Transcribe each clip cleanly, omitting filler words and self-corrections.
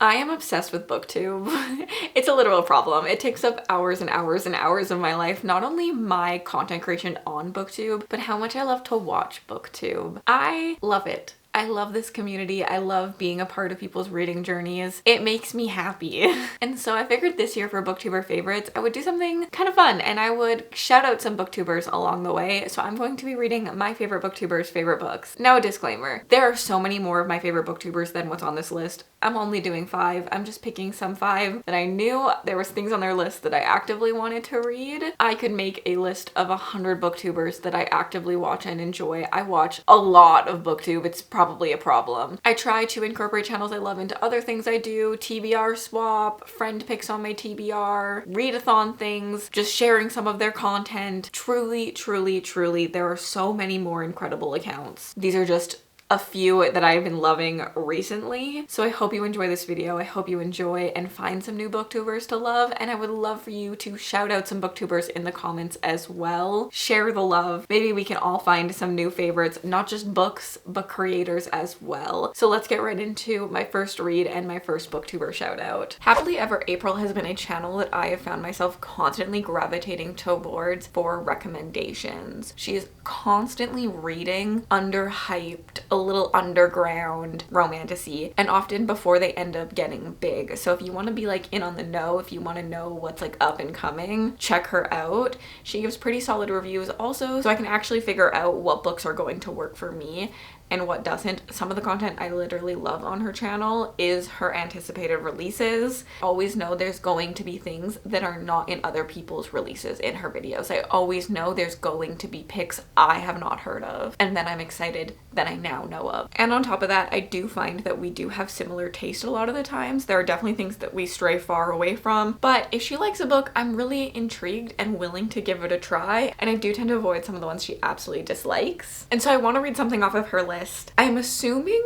I am obsessed with booktube. It's a literal problem. It takes up hours and hours and hours of my life. Not only my content creation on booktube, but how much I love to watch booktube. I love it. I love this community. I love being a part of people's reading journeys. It makes me happy. And so I figured this year for booktuber favorites, I would do something kind of fun and I would shout out some booktubers along the way. So I'm going to be reading my favorite booktubers' favorite books. Now a disclaimer, there are so many more of my favorite booktubers than what's on this list. I'm only doing 5. I'm just picking some 5 that I knew there was things on their list that I actively wanted to read. I could make a list of 100 booktubers that I actively watch and enjoy. I watch a lot of booktube. It's probably a problem. I try to incorporate channels I love into other things I do. TBR swap, friend picks on my TBR, readathon things, just sharing some of their content. Truly, truly, truly, there are so many more incredible accounts. These are just a few that I've been loving recently. So I hope you enjoy this video. I hope you enjoy and find some new booktubers to love, and I would love for you to shout out some booktubers in the comments as well. Share the love. Maybe we can all find some new favorites, not just books, but creators as well. So let's get right into my first read and my first booktuber shout out. Happily Ever April has been a channel that I have found myself constantly gravitating towards for recommendations. She is constantly reading underhyped, a little underground romantasy, and often before they end up getting big. So if you want to be like in on the know, if you want to know what's like up and coming, check her out. She gives pretty solid reviews also, so I can actually figure out what books are going to work for me and what doesn't. Some of the content I literally love on her channel is her anticipated releases. Always know there's going to be things that are not in other people's releases in her videos. I always know there's going to be picks I have not heard of, and then I'm excited that I now know of. And on top of that, I do find that we do have similar taste a lot of the times. There are definitely things that we stray far away from, but if she likes a book, I'm really intrigued and willing to give it a try, and I do tend to avoid some of the ones she absolutely dislikes. And so I want to read something off of her list. I'm assuming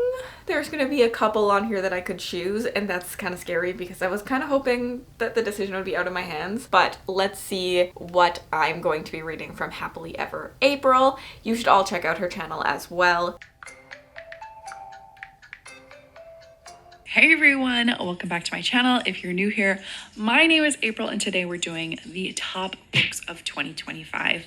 there's gonna be a couple on here that I could choose, and that's kind of scary because I was kind of hoping that the decision would be out of my hands. But let's see what I'm going to be reading from Happily Ever April. You should all check out her channel as well. Hey everyone, welcome back to my channel. If you're new here, my name is April and today we're doing the top books of 2025.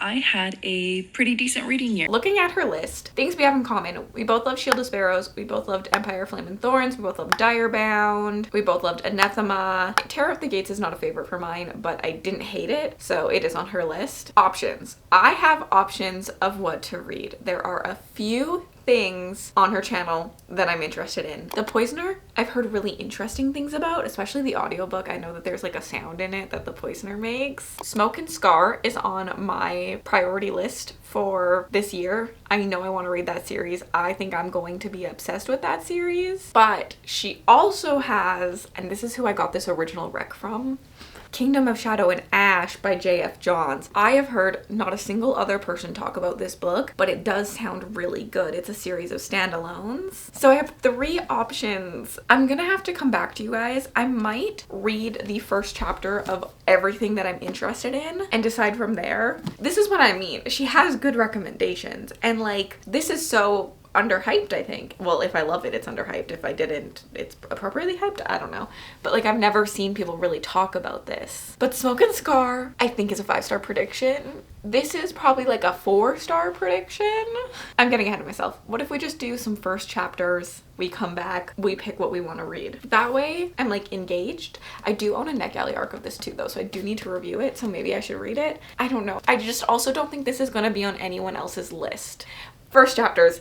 I had a pretty decent reading year. Looking at her list, things we have in common. We both loved Shield of Sparrows. We both loved Empire, Flame and Thorns. We both loved Direbound. We both loved Anathema. Terror of the Gates is not a favorite for mine, but I didn't hate it, so it is on her list. Options. I have options of what to read. There are a few things on her channel that I'm interested in. The Poisoner, I've heard really interesting things about, especially the audiobook. I know that there's like a sound in it that The Poisoner makes. Smoke and Scar is on my priority list for this year. I know I want to read that series. I think I'm going to be obsessed with that series. But she also has, and this is who I got this original rec from, Kingdom of Shadow and Ash by J.F. Johns. I have heard not a single other person talk about this book, but it does sound really good. It's a series of standalones. So I have 3 options. I'm gonna have to come back to you guys. I might read the first chapter of everything that I'm interested in and decide from there. This is what I mean. She has good recommendations, and like, this is so underhyped, I think. Well, if I love it, it's underhyped. If I didn't, it's appropriately hyped. I don't know. But like, I've never seen people really talk about this. But Smoke and Scar, I think, is a 5-star prediction. This is probably like a 4-star prediction. I'm getting ahead of myself. What if we just do some first chapters, we come back, we pick what we want to read? That way I'm like engaged. I do own a NetGalley arc of this too though, so I do need to review it, so maybe I should read it. I don't know. I just also don't think this is going to be on anyone else's list. First chapters,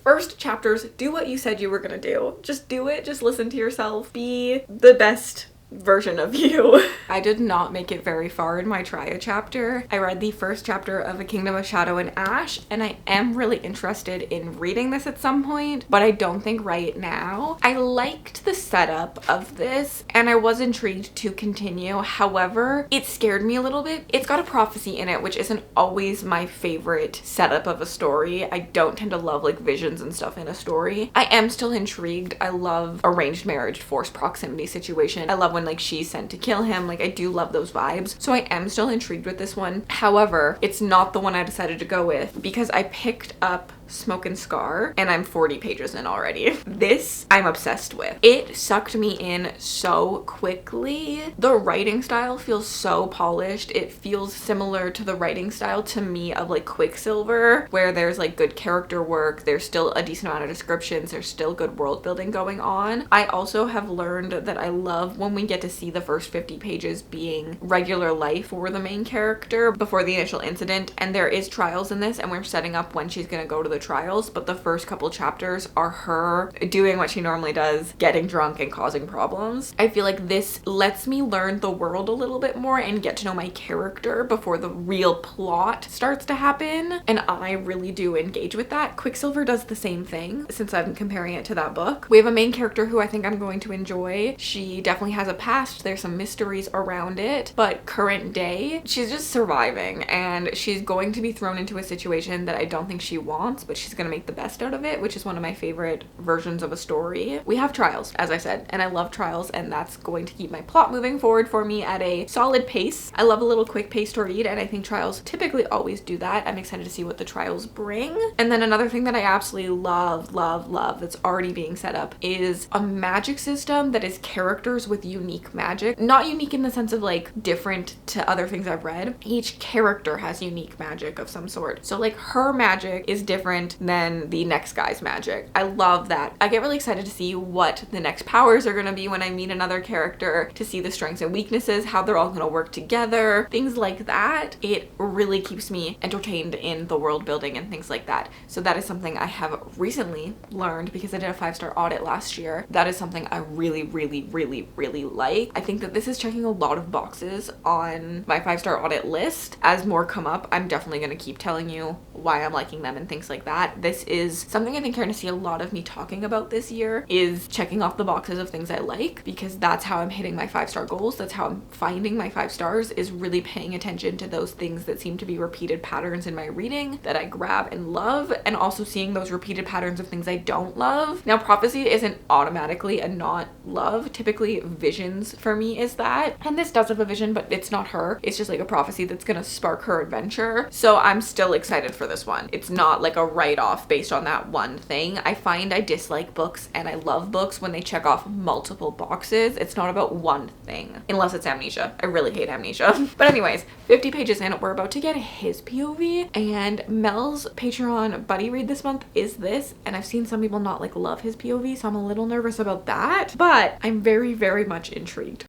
do what you said you were gonna do. Just do it, just listen to yourself. Be the best version of you. I did not make it very far in my Tria chapter. I read the first chapter of A Kingdom of Shadow and Ash, and I am really interested in reading this at some point, but I don't think right now. I liked the setup of this, and I was intrigued to continue. However, it scared me a little bit. It's got a prophecy in it, which isn't always my favorite setup of a story. I don't tend to love like visions and stuff in a story. I am still intrigued. I love arranged marriage, forced proximity situation. I love when like she's sent to kill him. Like, I do love those vibes, so I am still intrigued with this one. However, it's not the one I decided to go with because I picked up Smoke and Scar, and I'm 40 pages in already. This I'm obsessed with. It sucked me in so quickly. The writing style feels so polished. It feels similar to the writing style to me of like Quicksilver, where there's like good character work, there's still a decent amount of descriptions, there's still good world building going on. I also have learned that I love when we get to see the first 50 pages being regular life for the main character before the initial incident, and there is trials in this and we're setting up when she's gonna go to the trials, but the first couple chapters are her doing what she normally does, getting drunk and causing problems. I feel like this lets me learn the world a little bit more and get to know my character before the real plot starts to happen, and I really do engage with that. Quicksilver does the same thing, since I'm comparing it to that book. We have a main character who I think I'm going to enjoy. She definitely has a past, there's some mysteries around it, but current day, she's just surviving, and she's going to be thrown into a situation that I don't think she wants, but she's gonna make the best out of it, which is one of my favorite versions of a story. We have trials, as I said, and I love trials, and that's going to keep my plot moving forward for me at a solid pace. I love a little quick pace to read, and I think trials typically always do that. I'm excited to see what the trials bring. And then another thing that I absolutely love that's already being set up is a magic system that is characters with unique magic. Not unique in the sense of like different to other things I've read. Each character has unique magic of some sort. So like her magic is different than the next guy's magic. I love that. I get really excited to see what the next powers are going to be when I meet another character, to see the strengths and weaknesses, how they're all going to work together, things like that. It really keeps me entertained in the world building and things like that. So that is something I have recently learned because I did a 5-star audit last year. That is something I really like. I think that this is checking a lot of boxes on my 5-star audit list. As more come up, I'm definitely going to keep telling you why I'm liking them and things like that. This is something I think you're going to see a lot of me talking about this year, is checking off the boxes of things I like, because that's how I'm hitting my 5-star goals. That's how I'm finding my 5 stars, is really paying attention to those things that seem to be repeated patterns in my reading that I grab and love, and also seeing those repeated patterns of things I don't love. Now, prophecy isn't automatically a not love. Typically visions for me is that, and this does have a vision, but it's not her. It's just like a prophecy that's gonna spark her adventure. So I'm still excited for this one. It's not like a write-off based on that one thing. I find I dislike books and I love books when they check off multiple boxes. It's not about one thing, unless it's Amnesia. I really hate Amnesia. But anyways, 50 pages in, we're about to get his POV, and Mel's Patreon buddy read this month is this, and I've seen some people not like love his POV, so I'm a little nervous about that, but I'm very much intrigued.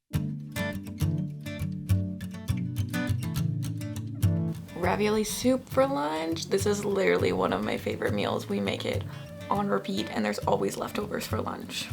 Ravioli soup for lunch. This is literally one of my favorite meals. We make it on repeat, and there's always leftovers for lunch.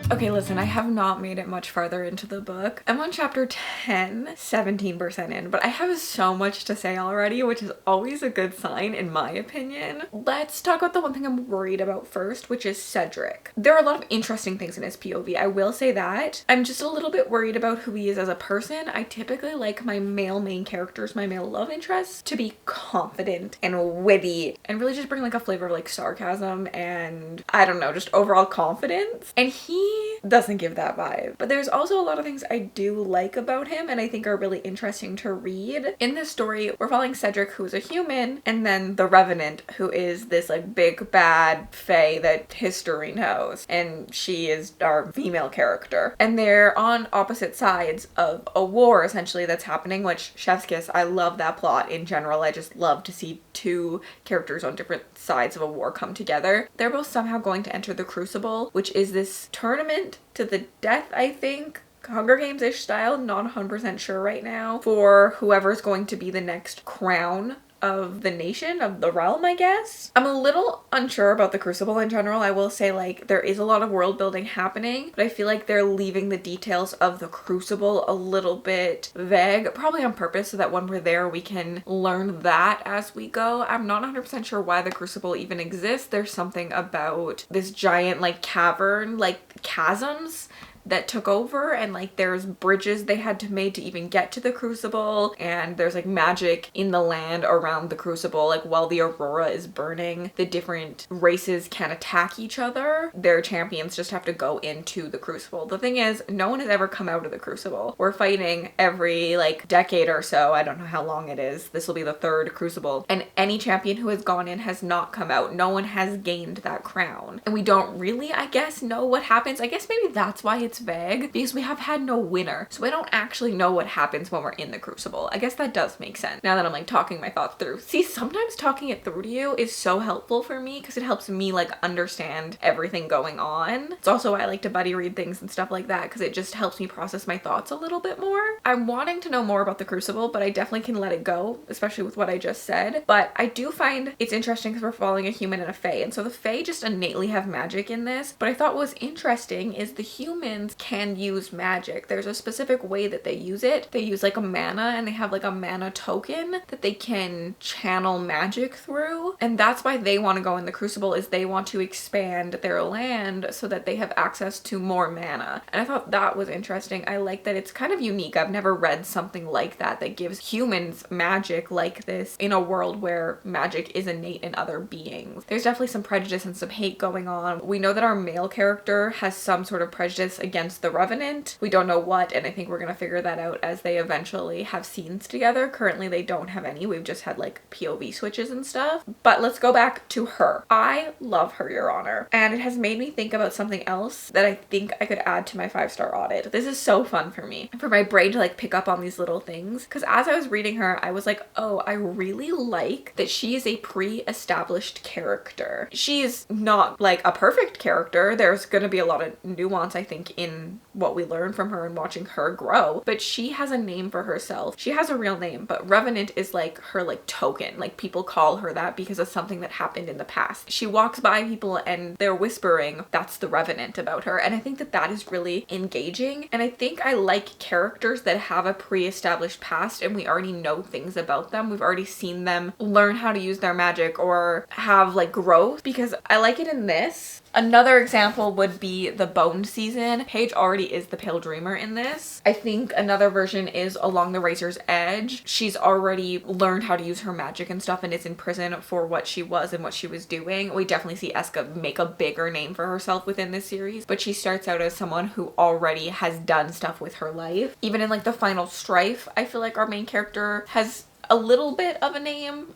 Okay, listen, I have not made it much farther into the book. I'm on chapter 10, 17% in, but I have so much to say already, which is always a good sign in my opinion. Let's talk about the one thing I'm worried about first, which is Cedric. There are a lot of interesting things in his POV, I will say that. I'm just a little bit worried about who he is as a person. I typically like my male main characters, my male love interests, to be confident and witty and really just bring like a flavor of like sarcasm and I don't know, just overall confidence. And he doesn't give that vibe. But there's also a lot of things I do like about him and I think are really interesting to read. In this story, we're following Cedric, who's a human, and then the Revenant, who is this like big bad fae that history knows, and she is our female character. And they're on opposite sides of a war essentially that's happening, which chef's kiss, I love that plot in general. I just love to see two characters on different sides of a war come together. They're both somehow going to enter the Crucible, which is this tournament to the death, I think. Hunger Games-ish style, not 100% sure right now, for whoever's going to be the next crown of the nation, of the realm, I guess. I'm a little unsure about the Crucible in general. I will say like there is a lot of world building happening, but I feel like they're leaving the details of the Crucible a little bit vague, probably on purpose so that when we're there we can learn that as we go. I'm not 100% sure why the Crucible even exists. There's something about this giant like cavern, like chasms that took over, and like there's bridges they had to make to even get to the crucible, and there's like magic in the land around the crucible. Like while the aurora is burning, the different races can attack each other. Their champions just have to go into the crucible. The thing is, no one has ever come out of the crucible. We're fighting every like decade or so. I don't know how long it is. This will be the third crucible, and any champion who has gone in has not come out. No one has gained that crown, and we don't really, I guess, know what happens. I guess maybe that's why it's vague, because we have had no winner, so I don't actually know what happens when we're in the crucible. I guess that does make sense now that I'm like talking my thoughts through. See, sometimes talking it through to you is so helpful for me because it helps me like understand everything going on. It's also why I like to buddy read things and stuff like that, because it just helps me process my thoughts a little bit more. I'm wanting to know more about the crucible, but I definitely can let it go, especially with what I just said. But I do find it's interesting because we're following a human and a fae, and so the fae just innately have magic in this. But I thought what was interesting is the humans can use magic. There's a specific way that they use it. They use like a mana, and they have like a mana token that they can channel magic through, and that's why they want to go in the crucible, is they want to expand their land so that they have access to more mana. And I thought that was interesting. I like that it's kind of unique. I've never read something like that that gives humans magic like this in a world where magic is innate in other beings. There's definitely some prejudice and some hate going on. We know that our male character has some sort of prejudice against the Revenant. We don't know what, and I think we're gonna figure that out as they eventually have scenes together. Currently they don't have any. We've just had like POV switches and stuff. But let's go back to her. I love her, Your Honor, and it has made me think about something else that I think I could add to my 5-star audit. This is so fun for me, for my brain to like pick up on these little things, because as I was reading her, I was like, oh, I really like that she is a pre-established character. She is not like a perfect character. There's gonna be a lot of nuance, I think, in what we learn from her and watching her grow, but she has a name for herself. She has a real name, but Revenant is like her like token. Like people call her that because of something that happened in the past. She walks by people and they're whispering, that's the Revenant about her. And I think that that is really engaging. And I think I like characters that have a pre-established past and we already know things about them. We've already seen them learn how to use their magic or have like growth, because I like it in this. Another example would be the Bone season. Paige already is the Pale Dreamer in this. I think another version is Along the Razor's Edge. She's already learned how to use her magic and stuff and is in prison for what she was and what she was doing. We definitely see Eska make a bigger name for herself within this series, but she starts out as someone who already has done stuff with her life. Even in like the final strife, I feel like our main character has a little bit of a name.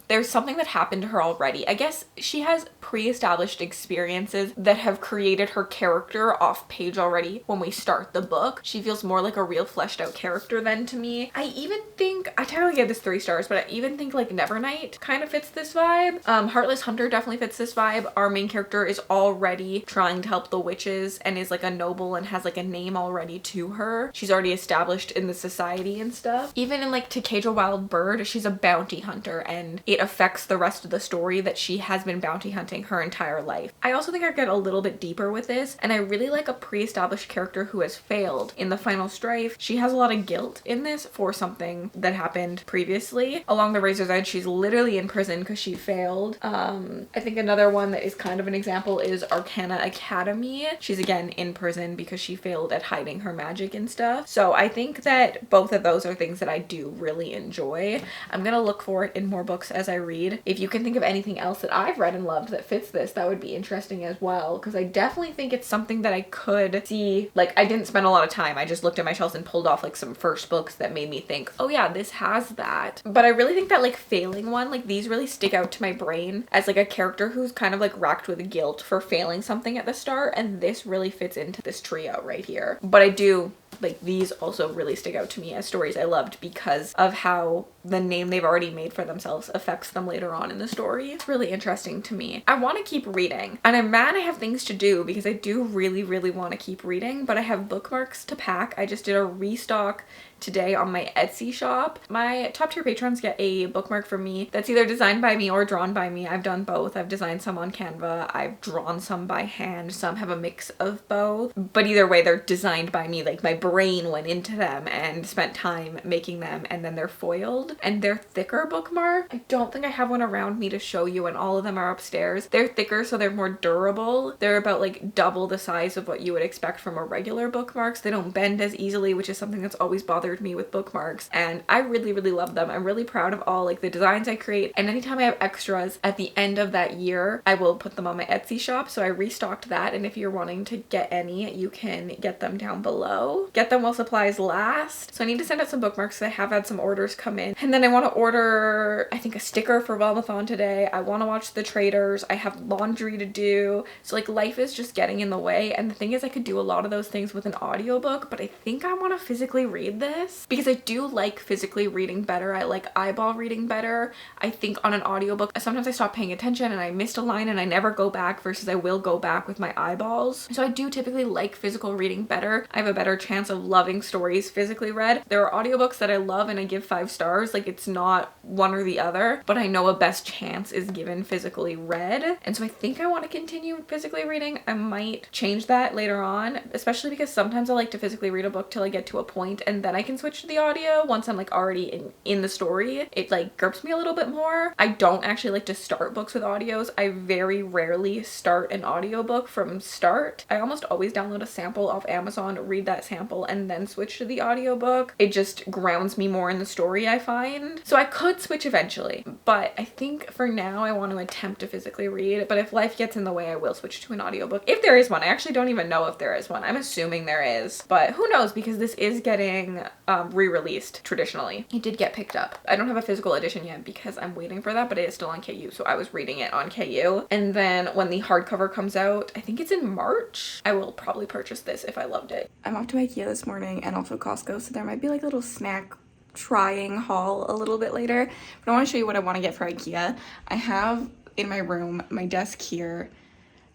There's something that happened to her already. I guess she has pre-established experiences that have created her character off page already when we start the book. She feels more like a real fleshed out character than to me. I even think, I technically gave this 3 stars, but I even think like Nevernight kind of fits this vibe. Heartless Hunter definitely fits this vibe. Our main character is already trying to help the witches and is like a noble and has like a name already to her. She's already established in the society and stuff. Even in like To Cage a Wild Bird, she's a bounty hunter and it affects the rest of the story that she has been bounty hunting her entire life. I also think I get a little bit deeper with this, and I really like a pre-established character who has failed in the final strife. She has a lot of guilt in this for something that happened previously. Along the Razor's Edge, she's literally in prison because she failed. I think another one that is kind of an example is Arcana Academy. She's again in prison because she failed at hiding her magic and stuff. So I think that both of those are things that I do really enjoy. I'm gonna look for it in more books as I read. If you can think of anything else that I've read and loved that fits this, that would be interesting as well, because I definitely think it's something that I could see. Like, I didn't spend a lot of time. I just looked at my shelves and pulled off like some first books that made me think, oh yeah, this has that. But I really think that like failing one, like these really stick out to my brain as like a character who's kind of like racked with guilt for failing something at the start, and this really fits into this trio right here. But I do like these also really stick out to me as stories I loved because of how the name they've already made for themselves affects them later on in the story. It's really interesting to me. I want to keep reading, and I'm mad I have things to do because I do really want to keep reading, but I have bookmarks to pack. I just did a restock today on my Etsy shop. My top tier patrons get a bookmark from me that's either designed by me or drawn by me. I've done both. I've designed some on Canva, I've drawn some by hand, some have a mix of both, but either way they're designed by me. Like my brain went into them and spent time making them, and then they're foiled and they're thicker bookmark. I don't think I have one around me to show you, and all of them are upstairs. They're thicker, so they're more durable. They're about like double the size of what you would expect from a regular bookmarks. They don't bend as easily, which is something that's always bothered me with bookmarks, and I really love them. I'm really proud of all like the designs I create, and anytime I have extras at the end of that year I will put them on my Etsy shop. So I restocked that, and if you're wanting to get any, you can get them down below. Get them while supplies last. So I need to send out some bookmarks. I have had some orders come in, and then I want to order I think a sticker for Velmathon today. I want to watch The Traders. I have laundry to do, so like life is just getting in the way. And the thing is, I could do a lot of those things with an audiobook, but I think I want to physically read this because I do like physically reading better. I like eyeball reading better. I think on an audiobook sometimes I stop paying attention and I missed a line and I never go back, versus I will go back with my eyeballs. So I do typically like physical reading better. I have a better chance of loving stories physically read. There are audiobooks that I love and I give 5 stars. Like it's not one or the other, but I know a best chance is given physically read. And so I think I want to continue physically reading. I might change that later on, especially because sometimes I like to physically read a book till I get to a point and then I can switch to the audio once I'm like already in the story. It like grips me a little bit more. I don't actually like to start books with audios. I very rarely start an audiobook from start. I almost always download a sample off Amazon, read that sample, and then switch to the audiobook. It just grounds me more in the story, I find. So I could switch eventually, but I think for now I want to attempt to physically read. But if life gets in the way, I will switch to an audiobook if there is one. I actually don't even know if there is one. I'm assuming there is, but who knows, because this is getting re-released traditionally. It did get picked up. I don't have a physical edition yet because I'm waiting for that, but it is still on KU, so I was reading it on KU. And then when the hardcover comes out, I think it's in March, I will probably purchase this if I loved it. I'm off to IKEA this morning and also Costco, so there might be like a little snack trying haul a little bit later, but I want to show you what I want to get for IKEA. I have in my room my desk here,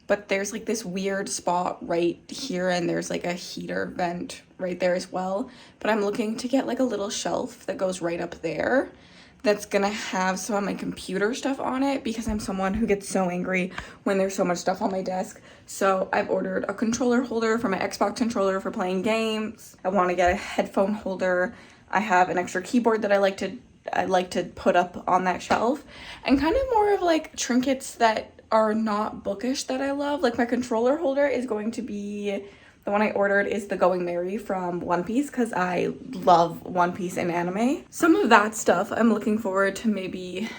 but there's like this weird spot right here, and there's like a heater vent right there as well. But I'm looking to get like a little shelf that goes right up there that's gonna have some of my computer stuff on it, because I'm someone who gets so angry when there's so much stuff on my desk. So I've ordered a controller holder for my Xbox controller for playing games. I want to get a headphone holder. I have an extra keyboard that I like to put up on that shelf, and kind of more of like trinkets that are not bookish that I love. Like my controller holder is going to be, the one I ordered is the Going Merry from One Piece, because I love One Piece and anime. Some of that stuff I'm looking forward to maybe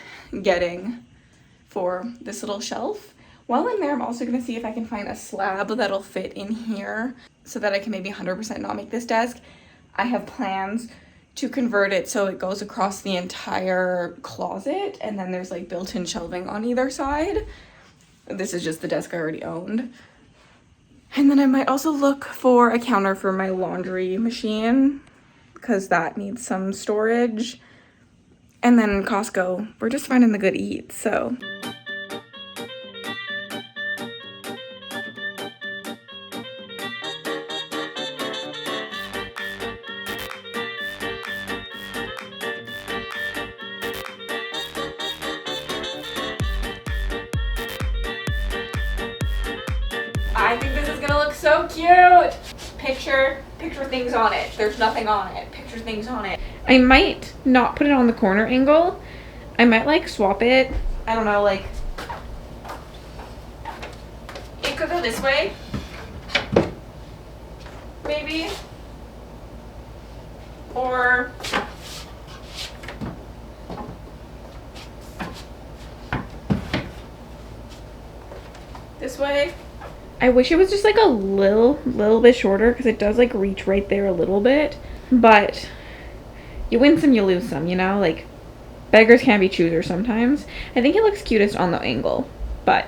getting for this little shelf. While I'm there, I'm also going to see if I can find a slab that'll fit in here so that I can maybe 100% not make this desk. I have plans to convert it so it goes across the entire closet, and then there's like built-in shelving on either side. This is just the desk I already owned. And then I might also look for a counter for my laundry machine, because that needs some storage. And then Costco, we're just finding the good eats, so. I think this is gonna look so cute. Picture things on it. There's nothing on it. Picture things on it. I might not put it on the corner angle. I might like swap it. I don't know, like it could go this way. Maybe. Or this way. I wish it was just like a little bit shorter, because it does like reach right there a little bit, but you win some, you lose some, you know, like beggars can't be choosers sometimes. I think it looks cutest on the angle, but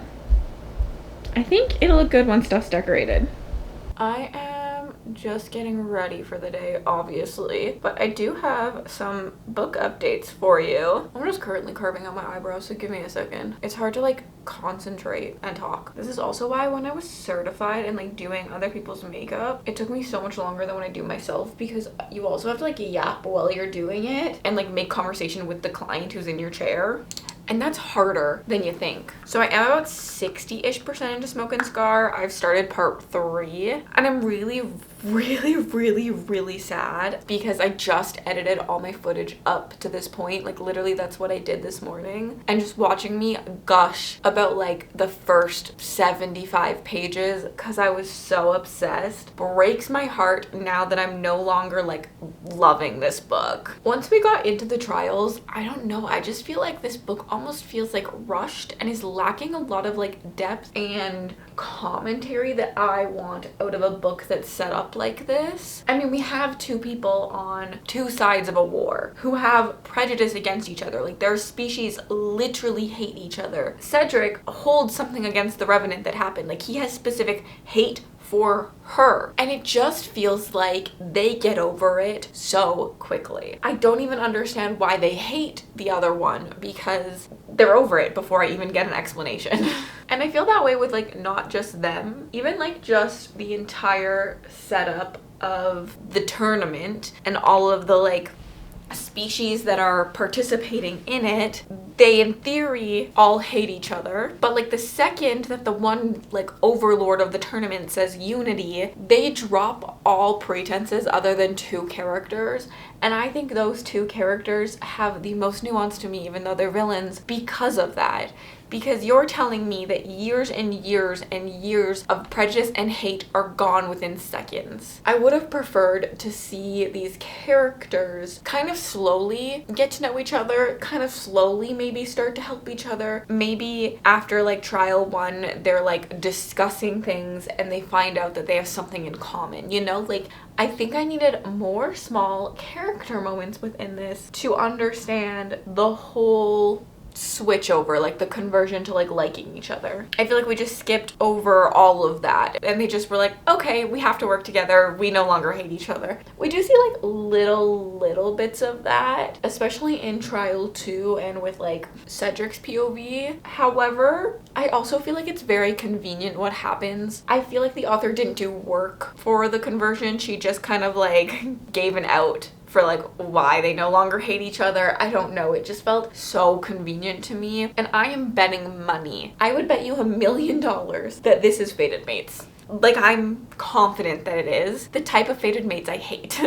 I think it'll look good when stuff's decorated. I am just getting ready for the day, obviously. But I do have some book updates for you. I'm just currently carving out my eyebrows, so give me a second. It's hard to like concentrate and talk. This is also why when I was certified and like doing other people's makeup, it took me so much longer than when I do myself, because you also have to like yap while you're doing it and like make conversation with the client who's in your chair. And that's harder than you think. So I am about 60-ish% into Smoke and Scar. I've started part 3 and I'm really sad because I just edited all my footage up to this point. Like literally that's what I did this morning. And just watching me gush about like the first 75 pages because I was so obsessed breaks my heart now that I'm no longer like loving this book. Once we got into the trials, I don't know, I just feel like this book almost feels like rushed and is lacking a lot of like depth and commentary that I want out of a book that's set up like this. I mean, we have two people on two sides of a war who have prejudice against each other. Like their species literally hate each other. Cedric holds something against the Revenant that happened. Like he has specific hate for her, and it just feels like they get over it so quickly. I don't even understand why they hate the other one, because they're over it before I even get an explanation. And I feel that way with like not just them, even like just the entire setup of the tournament and all of the like species that are participating in it. They in theory all hate each other, but like the second that the one like overlord of the tournament says unity, they drop all pretenses other than 2 characters. And I think those 2 characters have the most nuance to me, even though they're villains, because of that. Because you're telling me that years and years and years of prejudice and hate are gone within seconds. I would have preferred to see these characters kind of slowly get to know each other, kind of slowly maybe start to help each other. Maybe after like trial 1, they're like discussing things and they find out that they have something in common, you know? Like I think I needed more small character moments within this to understand the whole switch over, like the conversion to like liking each other. I feel like we just skipped over all of that and they just were like, okay, we have to work together, we no longer hate each other. We do see like little bits of that, especially in trial 2 and with like Cedric's POV. However, I also feel like it's very convenient what happens. I feel like the author didn't do work for the conversion. She just kind of like gave an out for like why they no longer hate each other. I don't know, it just felt so convenient to me, and I am betting money. I would bet you $1 million that this is Fated Mates. Like I'm confident that it is the type of Fated Mates I hate.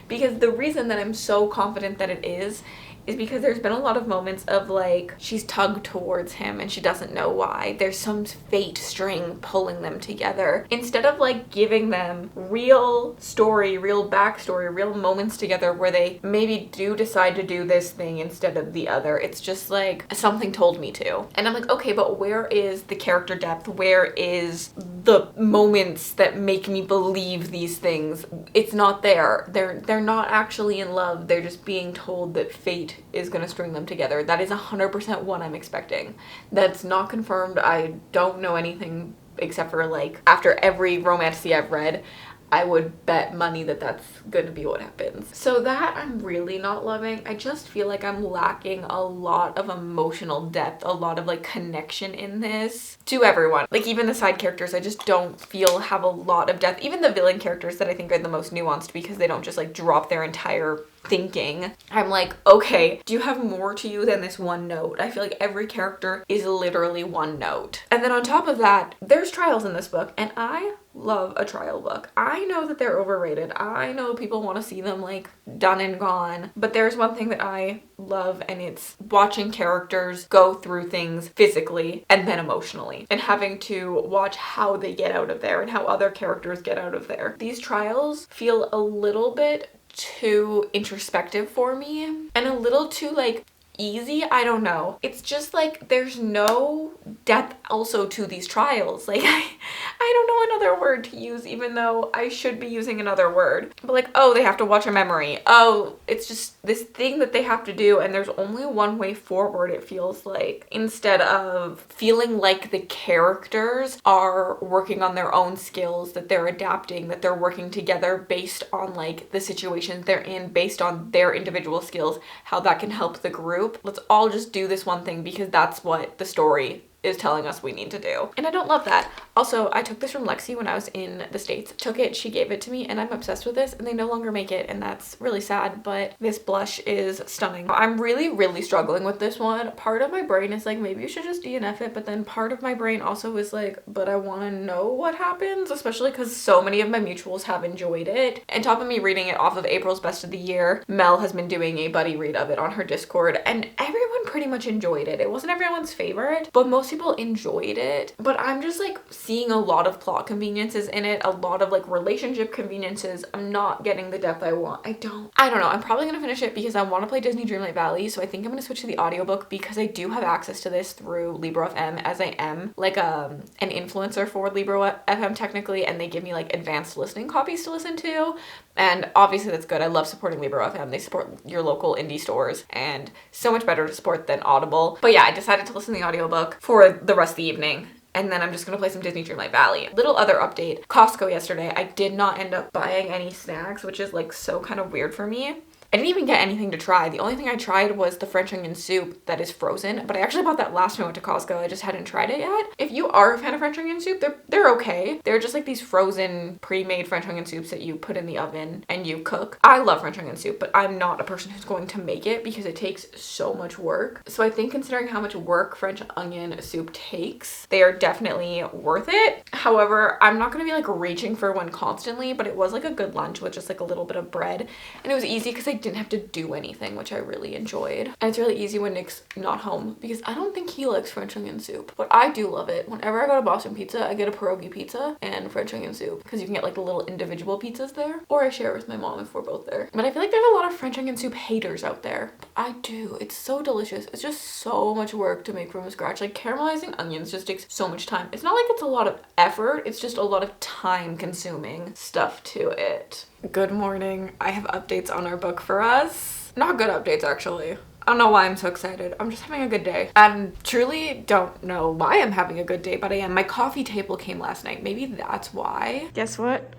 Because the reason that I'm so confident that it is because there's been a lot of moments of like she's tugged towards him and she doesn't know why. There's some fate string pulling them together. Instead of like giving them real story, real backstory, real moments together where they maybe do decide to do this thing instead of the other, it's just like something told me to. And I'm like, okay, but where is the character depth? Where is the moments that make me believe these things? It's not there. They're not actually in love. They're just being told that fate is going to string them together. That is 100% what I'm expecting. That's not confirmed. I don't know anything except for like after every romance I've read, I would bet money that that's going to be what happens. So that I'm really not loving. I just feel like I'm lacking a lot of emotional depth, a lot of like connection in this to everyone. Like even the side characters I just don't feel have a lot of depth. Even the villain characters that I think are the most nuanced because they don't just like drop their entire thinking. I'm like, okay, do you have more to you than this one note? I feel like every character is literally one note. And then on top of that, there's trials in this book, and I love a trial book. I know that they're overrated. I know people want to see them like done and gone, but there's one thing that I love, and it's watching characters go through things physically and then emotionally, and having to watch how they get out of there and how other characters get out of there. These trials feel a little bit too introspective for me and a little too like easy. I don't know. It's just like there's no depth also to these trials. Like I don't know another word to use, even though I should be using another word. But like, oh, they have to watch a memory. Oh, it's just this thing that they have to do, and there's only one way forward, it feels like, instead of feeling like the characters are working on their own skills, that they're adapting, that they're working together based on like the situations they're in, based on their individual skills, how that can help the group. Let's all just do this one thing because that's what the story is telling us we need to do. And I don't love that. Also, I took this from Lexi when I was in the States. Took it, she gave it to me, and I'm obsessed with this, and they no longer make it, and that's really sad, but this blush is stunning. I'm really struggling with this one. Part of my brain is like, maybe you should just DNF it, but then part of my brain also is like, but I want to know what happens, especially because so many of my mutuals have enjoyed it. On top of me reading it off of April's Best of the Year, Mel has been doing a buddy read of it on her Discord, and everyone pretty much enjoyed it. It wasn't everyone's favorite, but most people enjoyed it. But I'm just like seeing a lot of plot conveniences in it, a lot of like relationship conveniences. I'm not getting the depth I want. I don't know. I'm probably gonna finish it because I want to play Disney Dreamlight Valley, so I think I'm gonna switch to the audiobook because I do have access to this through Libro FM, as I am like an influencer for Libro FM technically, and they give me like advanced listening copies to listen to. And obviously that's good. I love supporting Libro FM. They support your local indie stores, and so much better to support than Audible. But yeah, I decided to listen to the audiobook for the rest of the evening. And then I'm just gonna play some Disney Dreamlight Valley. Little other update. Costco yesterday, I did not end up buying any snacks, which is like so kind of weird for me. I didn't even get anything to try. The only thing I tried was the French onion soup that is frozen, but I actually bought that last time I went to Costco. I just hadn't tried it yet. If you are a fan of French onion soup, they're okay. They're just like these frozen, pre-made French onion soups that you put in the oven and you cook. I love French onion soup, but I'm not a person who's going to make it because it takes so much work. So I think considering how much work French onion soup takes, they are definitely worth it. However, I'm not gonna be like reaching for one constantly, but it was like a good lunch with just like a little bit of bread, and it was easy because I didn't have to do anything, which I really enjoyed. And it's really easy when Nick's not home because I don't think he likes French onion soup, but I do love it. Whenever I go to Boston Pizza, I get a pierogi pizza and French onion soup because you can get like the little individual pizzas there, or I share it with my mom if we're both there. But I feel like there's a lot of French onion soup haters out there. But I do. It's so delicious. It's just so much work to make from scratch. Like caramelizing onions just takes so much time. It's not like it's a lot of effort, it's just a lot of time consuming stuff to it. Good morning. I have updates on our book for us. Not good updates, actually. I don't know why I'm so excited. I'm just having a good day. And truly don't know why I'm having a good day, but I am. My coffee table came last night. Maybe that's why. Guess what?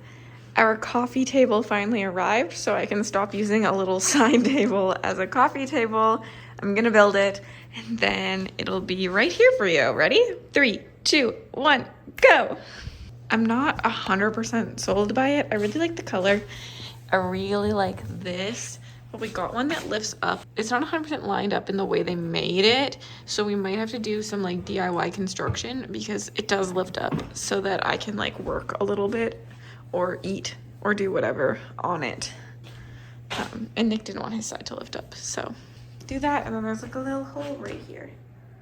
Our coffee table finally arrived, so I can stop using a little side table as a coffee table. I'm gonna build it, and then it'll be right here for you. Ready? 3, 2, 1, go! I'm not 100% sold by it. I really like the color. I really like this, but we got one that lifts up. It's not 100% lined up in the way they made it, so we might have to do some like DIY construction because it does lift up so that I can like work a little bit or eat or do whatever on it. And Nick didn't want his side to lift up, so do that, and then there's like a little hole right here.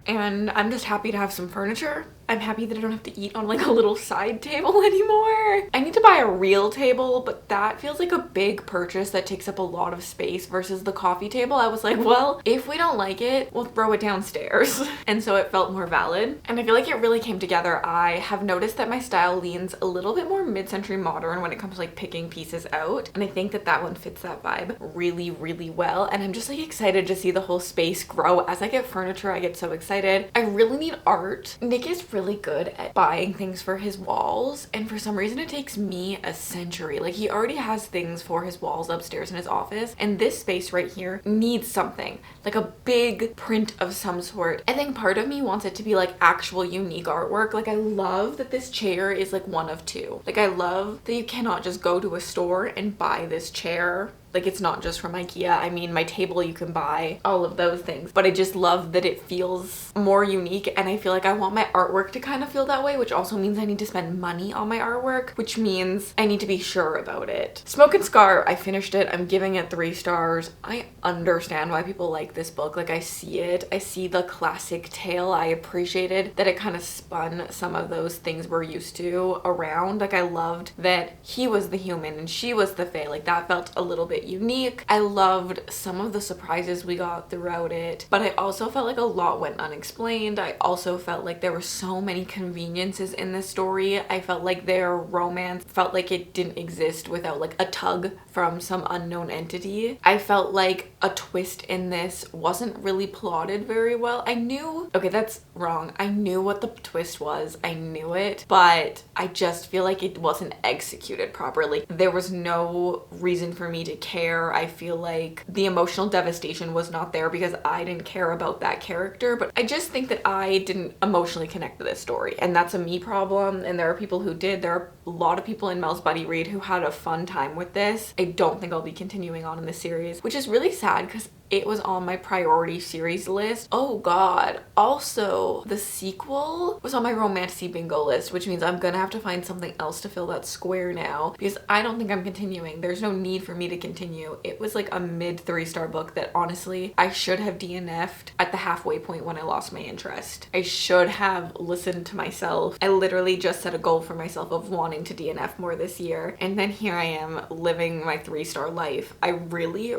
And I'm just happy to have some furniture. I'm happy that I don't have to eat on like a little side table anymore. I need to buy a real table, but that feels like a big purchase that takes up a lot of space versus the coffee table. I was like, well, if we don't like it, we'll throw it downstairs. And so it felt more valid. And I feel like it really came together. I have noticed that my style leans a little bit more mid-century modern when it comes to like picking pieces out. And I think that that one fits that vibe really well. And I'm just like excited to see the whole space grow. As I get furniture, I get so excited. I really need art. Nick is really good at buying things for his walls, and for some reason it takes me a century. Like he already has things for his walls upstairs in his office, and this space right here needs something like a big print of some sort. I think part of me wants it to be like actual unique artwork. Like I love that this chair is like one of two. Like I love that you cannot just go to a store and buy this chair. Like it's not just from IKEA. I mean, my table you can buy, all of those things. But I just love that it feels more unique, and I feel like I want my artwork to kind of feel that way, which also means I need to spend money on my artwork, which means I need to be sure about it. Smoke and Scar, I finished it. I'm giving it 3 stars. I understand why people like this book. Like I see it. I see the classic tale. I appreciated that it kind of spun some of those things we're used to around. Like I loved that he was the human and she was the fae. Like that felt a little bit bit unique. I loved some of the surprises we got throughout it, but I also felt like a lot went unexplained. I also felt like there were so many conveniences in this story. I felt like their romance felt like it didn't exist without like a tug from some unknown entity. I felt like a twist in this wasn't really plotted very well. I knew, okay, that's wrong. I knew what the twist was. I knew it, but I just feel like it wasn't executed properly. There was no reason for me to care. I feel like the emotional devastation was not there because I didn't care about that character, but I just think that I didn't emotionally connect to this story, and that's a me problem, and there are people who did. There are a lot of people in Mel's buddy read who had a fun time with this. I don't think I'll be continuing on in this series, which is really sad because it was on my priority series list. Oh god. Also, the sequel was on my romantasy bingo list, which means I'm gonna have to find something else to fill that square now because I don't think I'm continuing. There's no need for me to continue. It was like a mid 3-star book that honestly I should have DNF'd at the halfway point when I lost my interest. I should have listened to myself. I literally just set a goal for myself of wanting to DNF more this year, and then here I am living my 3-star life. I really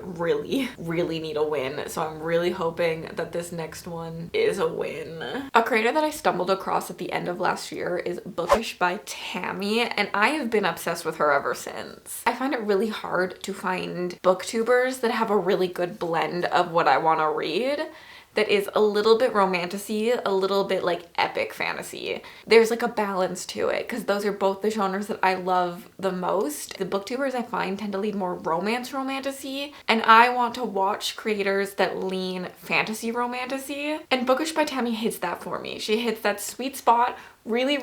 need a win, so I'm really hoping that this next one is a win. A creator that I stumbled across at the end of last year is Bookish by Tammy, and I have been obsessed with her ever since. I find it really hard to find booktubers that have a really good blend of what I want to read that is a little bit romantasy, a little bit like epic fantasy. There's like a balance to it because those are both the genres that I love the most. The booktubers I find tend to lead more romance romantasy, and I want to watch creators that lean fantasy romantasy, and Bookish by Tammy hits that for me. She hits that sweet spot really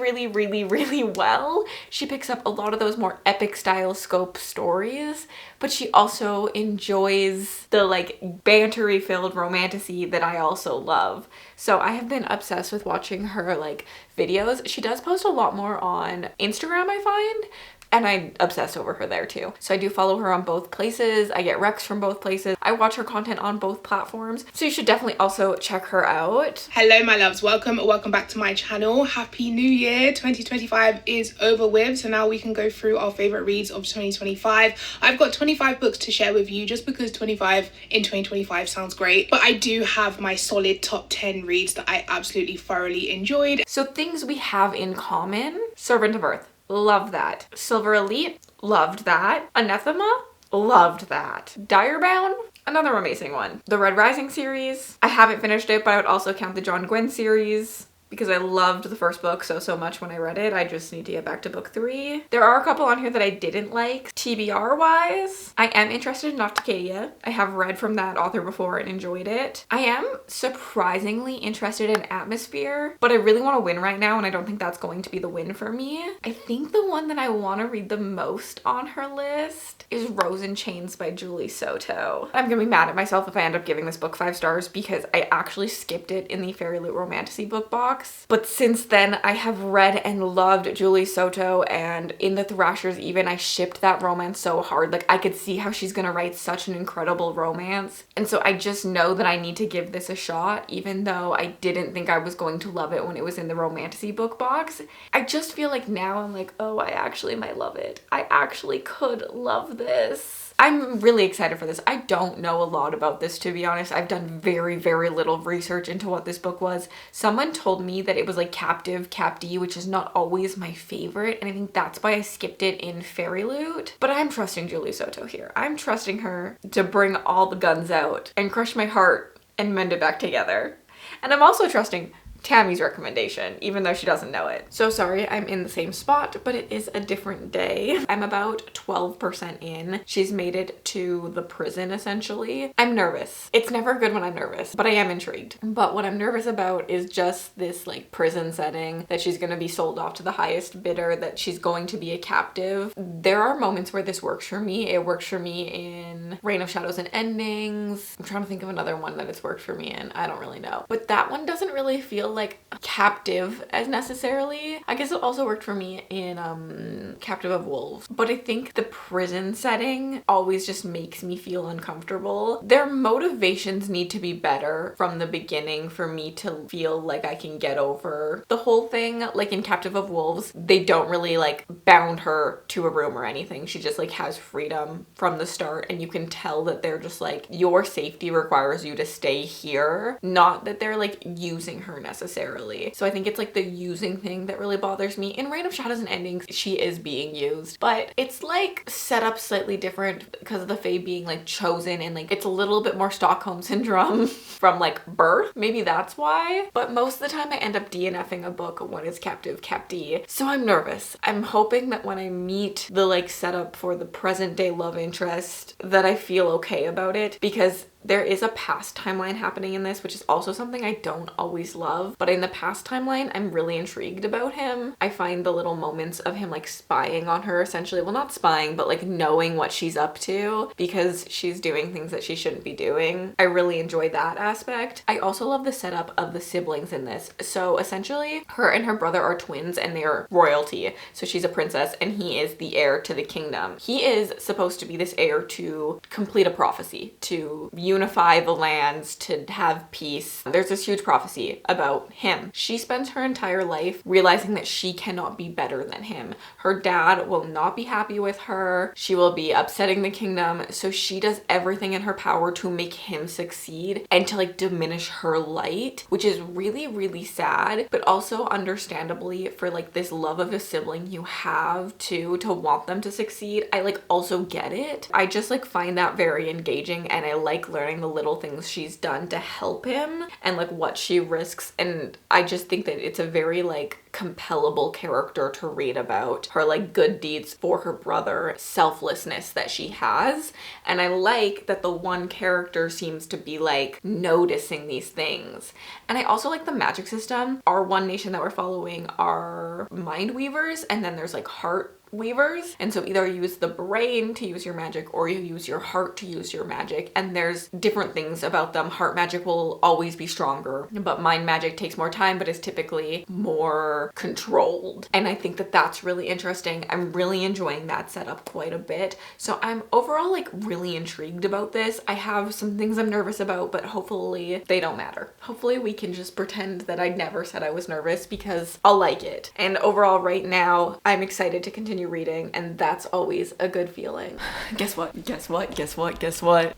well. She picks up a lot of those more epic style scope stories, but she also enjoys the like bantery filled romantasy that I also love. So I have been obsessed with watching her like videos. She does post a lot more on Instagram, I find, and I obsess over her there too. So I do follow her on both places. I get recs from both places. I watch her content on both platforms. So you should definitely also check her out. Hello my loves, welcome back to my channel. Happy New Year. 2025 is over with, so now we can go through our favorite reads of 2025. I've got 25 books to share with you just because 25 in 2025 sounds great, but I do have my solid top 10 reads that I absolutely thoroughly enjoyed. So things we have in common: Servant of Earth, love that. Silver Elite, loved that. Anathema, loved that. Direbound, another amazing one. The Red Rising series, I haven't finished it, but I would also count the John Gwynne series because I loved the first book so much when I read it. I just need to get back to book 3. There are a couple on here that I didn't like. TBR wise, I am interested in Nocticadia. I have read from that author before and enjoyed it. I am surprisingly interested in Atmosphere, but I really want to win right now, and I don't think that's going to be the win for me. I think the one that I want to read the most on her list is Rose in Chains by Julie Soto. I'm gonna be mad at myself if I end up giving this book 5 stars because I actually skipped it in the Fairy Loot Romantasy book box. But since then, I have read and loved Julie Soto, and in the Thrashers even, I shipped that romance so hard. Like, I could see how she's gonna write such an incredible romance. And so I just know that I need to give this a shot, even though I didn't think I was going to love it when it was in the Romantasy book box. I just feel like now I'm like, oh, I actually might love it. I actually could love this. I'm really excited for this. I don't know a lot about this, to be honest. I've done very little research into what this book was. Someone told me that it was like Captive, Cap D, which is not always my favorite, and I think that's why I skipped it in Fairy Loot. But I'm trusting Julie Soto here. I'm trusting her to bring all the guns out and crush my heart and mend it back together. And I'm also trusting Tammy's recommendation, even though she doesn't know it. So sorry, I'm in the same spot, but it is a different day. I'm about 12% in. She's made it to the prison, essentially. I'm nervous. It's never good when I'm nervous, but I am intrigued. But what I'm nervous about is just this like prison setting, that she's gonna be sold off to the highest bidder, that she's going to be a captive. There are moments where this works for me. It works for me in Reign of Shadows and Endings. I'm trying to think of another one that it's worked for me in. I don't really know. But that one doesn't really feel feel like captive as necessarily. I guess it also worked for me in Captive of Wolves, but I think the prison setting always just makes me feel uncomfortable. Their motivations need to be better from the beginning for me to feel like I can get over the whole thing. Like in Captive of Wolves, they don't really like bound her to a room or anything. She just like has freedom from the start, and you can tell that they're just like, your safety requires you to stay here, not that they're like using her necessarily. So I think it's like the using thing that really bothers me. In Reign of Shadows and Endings, she is being used, but it's like set up slightly different because of the Fae being like chosen, and like it's a little bit more Stockholm syndrome from like birth. Maybe that's why. But most of the time I end up DNFing a book when it's captive, captee. So I'm nervous. I'm hoping that when I meet the like setup for the present day love interest that I feel okay about it, because there is a past timeline happening in this, which is also something I don't always love. But in the past timeline, I'm really intrigued about him. I find the little moments of him like spying on her, essentially. Well, not spying, but like knowing what she's up to because she's doing things that she shouldn't be doing. I really enjoy that aspect. I also love the setup of the siblings in this. So essentially, her and her brother are twins and they are royalty. So she's a princess and he is the heir to the kingdom. He is supposed to be this heir to complete a prophecy, to unify the lands, to have peace. There's this huge prophecy about him. She spends her entire life realizing that she cannot be better than him. Her dad will not be happy with her. She will be upsetting the kingdom. So she does everything in her power to make him succeed and to like diminish her light, which is really, really sad, but also understandably for like this love of a sibling you have to want them to succeed. I like also get it. I just like find that very engaging, and I like learning the little things she's done to help him and like what she risks. And I just think that it's a very like compellable character to read about, her like good deeds for her brother, selflessness that she has. And I like that the one character seems to be like noticing these things. And I also like the magic system. Our one nation that we're following are mind weavers, and then there's like heart weavers, and so either you use the brain to use your magic or you use your heart to use your magic, and there's different things about them. Heart magic will always be stronger, but mind magic takes more time but is typically more controlled, and I think that that's really interesting. I'm really enjoying that setup quite a bit, so I'm overall like really intrigued about this. I have some things I'm nervous about, but hopefully they don't matter. Hopefully we can just pretend that I never said I was nervous, because I'll like it. And overall right now I'm excited to continue reading, and that's always a good feeling. Guess what?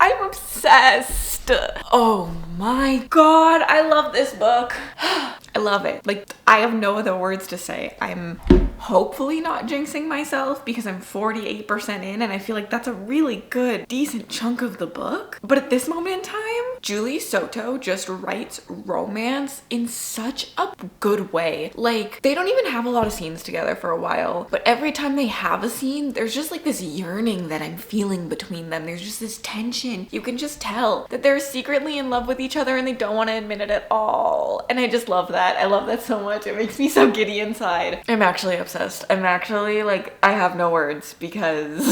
I'm obsessed. Oh my god, I love this book. I love it. Like, I have no other words to say. I'm hopefully not jinxing myself because I'm 48% in, and I feel like that's a really good, decent chunk of the book. But at this moment in time, Julie Soto just writes romance in such a good way. Like, they don't even have a lot of scenes together for a while, but every time they have a scene, there's just like this yearning that I'm feeling between them. There's just this tension. You can just tell that they're secretly in love with each other and they don't want to admit it at all. And I just love that. I love that so much. It makes me so giddy inside. I'm actually obsessed. I'm actually like, I have no words because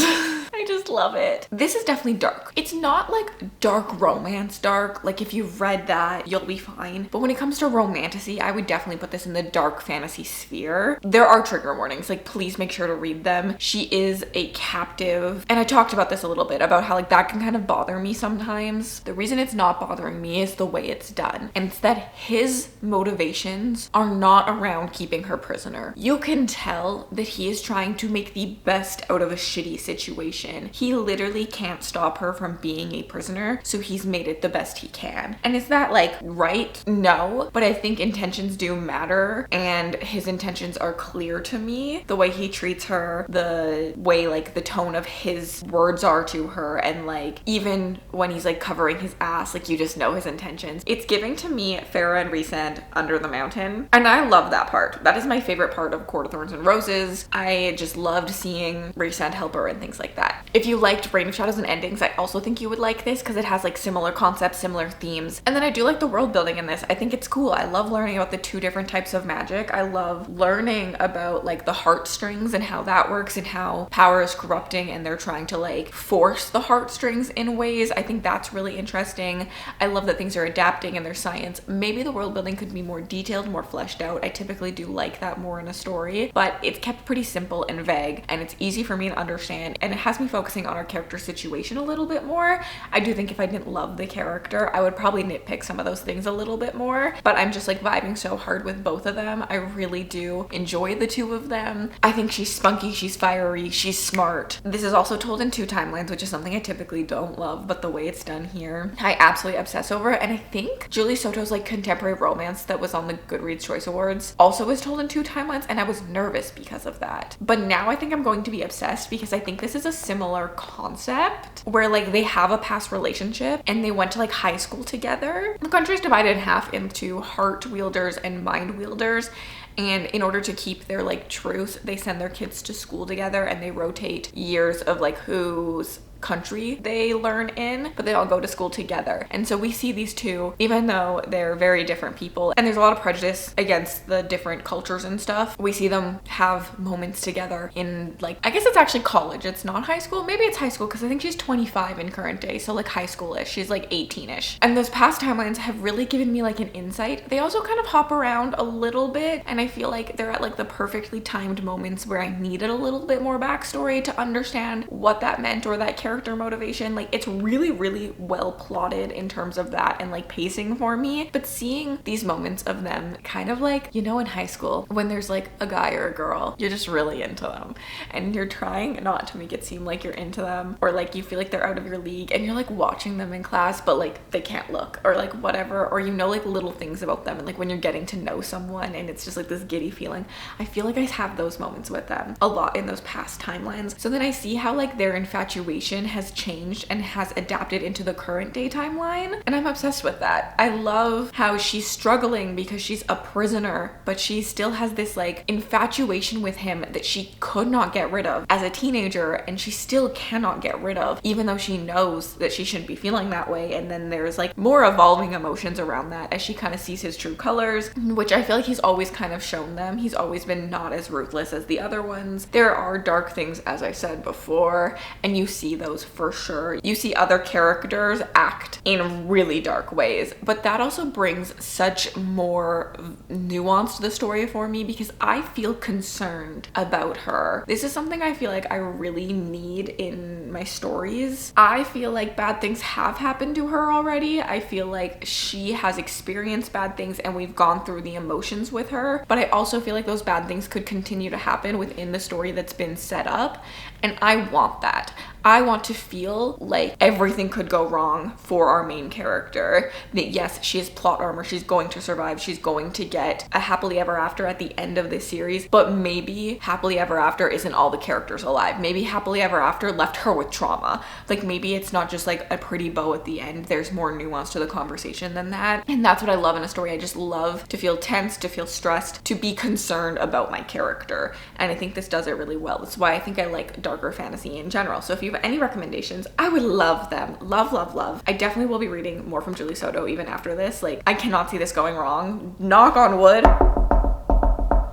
I just love it. This is definitely dark. It's not like dark romance dark. Like if you've read that, you'll be fine. But when it comes to romantasy, I would definitely put this in the dark fantasy sphere. There are trigger warnings. Like, please make sure to read them. She is a captive. And I talked about this a little bit about how like that can kind of bother me sometimes. The reason it's not bothering me is the way it's done. And it's that his motivations are not around keeping her prisoner. You can tell that he is trying to make the best out of a shitty situation. He literally can't stop her from being a prisoner, so he's made it the best he can. And is that like right? No, but I think intentions do matter, and his intentions are clear to me. The way he treats her, the way like the tone of his words are to her, and like even when he's like covering his ass, like you just know his intentions. It's giving to me Farah and Rhysand Under the Mountain, and I love that part. That is my favorite part of Court of Thorns and Roses. I just loved seeing Rhysand help her and things like that. If you liked Reign of Shadows and Endings, I also think you would like this because it has like similar concepts, similar themes. And then I do like the world building in this. I think it's cool. I love learning about the two different types of magic. I love learning about like the heartstrings and how that works and how power is corrupting and they're trying to like force the heartstrings in ways. I think that's really interesting. I love that things are adapting in their science. Maybe the world building could be more detailed, more fleshed out. I typically do like that more in a story, but it's kept pretty simple and vague and it's easy for me to understand, and it has me focusing on our character situation a little bit more. I do think if I didn't love the character, I would probably nitpick some of those things a little bit more, but I'm just like vibing so hard with both of them. I really do enjoy the two of them. I think she's spunky, she's fiery, she's smart. This is also told in 2 timelines, which is something I typically don't love, but the way it's done here, I absolutely obsess over. And I think Julie Soto's like contemporary romance that was on the Goodreads Choice Awards also was told in 2 timelines, and I was nervous because of that. But now I think I'm going to be obsessed because I think this is a similar concept where like they have a past relationship and they went to like high school together. The country is divided in half into heart wielders and mind wielders. And in order to keep their like truce, they send their kids to school together and they rotate years of like who's country they learn in, but they all go to school together. And so we see these two, even though they're very different people and there's a lot of prejudice against the different cultures and stuff, we see them have moments together in like, I guess it's actually college, it's not high school, maybe it's high school because I think she's 25 in current day, so like high school-ish, she's like 18-ish. And those past timelines have really given me like an insight. They also kind of hop around a little bit, and I feel like they're at like the perfectly timed moments where I needed a little bit more backstory to understand what that meant or that character motivation. Like it's really, really well plotted in terms of that and like pacing for me. But seeing these moments of them kind of like, you know, in high school when there's like a guy or a girl, you're just really into them and you're trying not to make it seem like you're into them, or like you feel like they're out of your league and you're like watching them in class but like they can't look or like whatever, or you know like little things about them, and like when you're getting to know someone and it's just like this giddy feeling. I feel like I have those moments with them a lot in those past timelines. So then I see how like their infatuation has changed and has adapted into the current day timeline, and I'm obsessed with that. I love how she's struggling because she's a prisoner, but she still has this like infatuation with him that she could not get rid of as a teenager, and she still cannot get rid of even though she knows that she shouldn't be feeling that way. And then there's like more evolving emotions around that as she kind of sees his true colors, which I feel like he's always kind of shown them. He's always been not as ruthless as the other ones. There are dark things, as I said before, and you see those for sure. You see other characters act in really dark ways, but that also brings such more nuance to the story for me because I feel concerned about her. This is something I feel like I really need in my stories. I feel like bad things have happened to her already. I feel like she has experienced bad things and we've gone through the emotions with her, but I also feel like those bad things could continue to happen within the story that's been set up, and I want that. I want to feel like everything could go wrong for our main character. That yes, she has plot armor, she's going to survive, she's going to get a happily ever after at the end of this series, but maybe happily ever after isn't all the characters alive. Maybe happily ever after left her with trauma. Like maybe it's not just like a pretty bow at the end. There's more nuance to the conversation than that. And that's what I love in a story. I just love to feel tense, to feel stressed, to be concerned about my character. And I think this does it really well. That's why I think I like darker fantasy in general. So if you have any recommendations, I would love them. Love, love, love. I definitely will be reading more from Julie Soto even after this. Like I cannot see this going wrong. Knock on wood.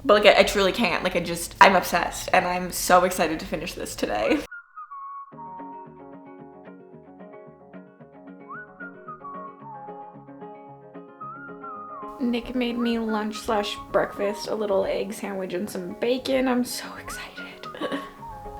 But like I truly can't. Like I'm obsessed and I'm so excited to finish this today. Nick made me lunch/breakfast, a little egg sandwich and some bacon. I'm so excited.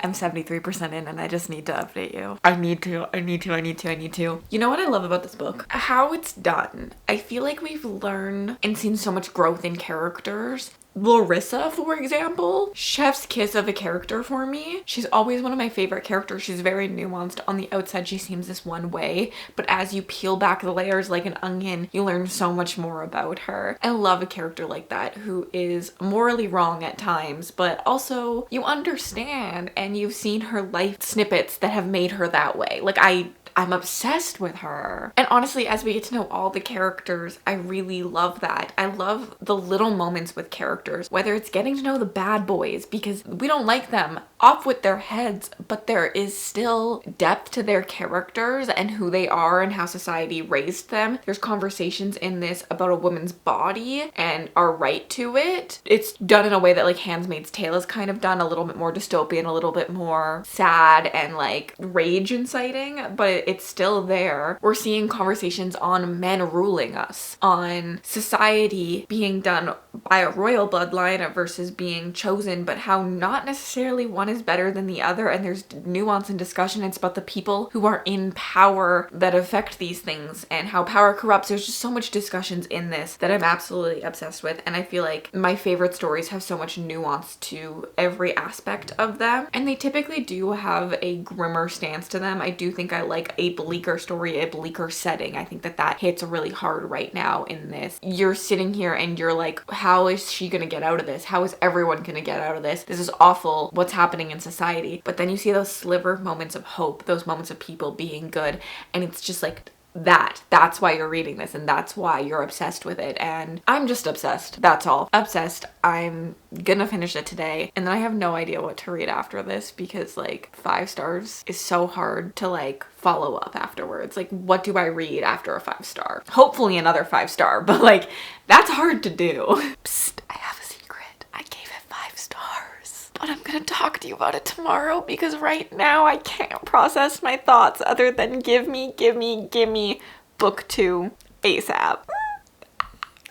I'm 73% in and I just need to update you. I need to. You know what I love about this book? How it's done. I feel like we've learned and seen so much growth in characters. Larissa, for example, chef's kiss of a character for me. She's always one of my favorite characters. She's very nuanced. On the outside, she seems this one way, but as you peel back the layers like an onion, you learn so much more about her. I love a character like that who is morally wrong at times, but also you understand and you've seen her life snippets that have made her that way. Like I I'm obsessed with her. And honestly, as we get to know all the characters, I really love that. I love the little moments with characters, whether it's getting to know the bad boys because we don't like them, off with their heads, but there is still depth to their characters and who they are and how society raised them. There's conversations in this about a woman's body and our right to it. It's done in a way that like Handmaid's Tale is kind of done, a little bit more dystopian, a little bit more sad and like rage inciting, but it's still there. We're seeing conversations on men ruling us, on society being done by a royal bloodline versus being chosen, but how not necessarily one is better than the other, and there's nuance and discussion. It's about the people who are in power that affect these things and how power corrupts. There's just so much discussions in this that I'm absolutely obsessed with, and I feel like my favorite stories have so much nuance to every aspect of them, and they typically do have a grimmer stance to them. I do think I like a bleaker story, a bleaker setting. I think that hits really hard right now in this. You're sitting here and you're like, how is she gonna get out of this? How is everyone gonna get out of this? This is awful, what's happening in society. But then you see those sliver moments of hope, those moments of people being good, and it's just like, that's why you're reading this, and that's why you're obsessed with it. And I'm just obsessed. That's all. Obsessed. I'm gonna finish it today, and then I have no idea what to read after this because like 5 stars is so hard to like follow up afterwards. Like, what do I read after a 5 star? Hopefully another 5 star, but like that's hard to do. Psst, I have a secret. I gave it 5 stars, but I'm gonna talk to you about it tomorrow because right now I can't process my thoughts other than give me book 2 ASAP.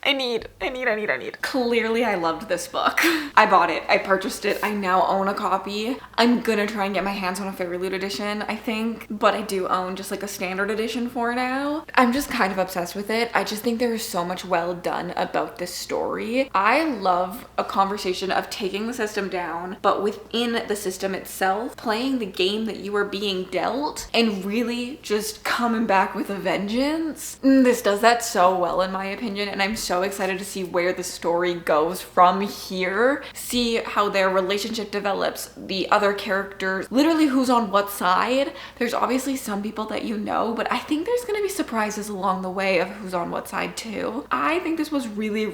I need. Clearly I loved this book. I bought it. I purchased it. I now own a copy. I'm gonna try and get my hands on a Fairy Loot edition, I think, but I do own just like a standard edition for now. I'm just kind of obsessed with it. I just think there is so much well done about this story. I love a conversation of taking the system down, but within the system itself, playing the game that you are being dealt and really just coming back with a vengeance. This does that so well in my opinion, and I'm so excited to see where the story goes from here, see how their relationship develops, the other characters, literally who's on what side. There's obviously some people that you know, but I think there's gonna be surprises along the way of who's on what side too. I think this was really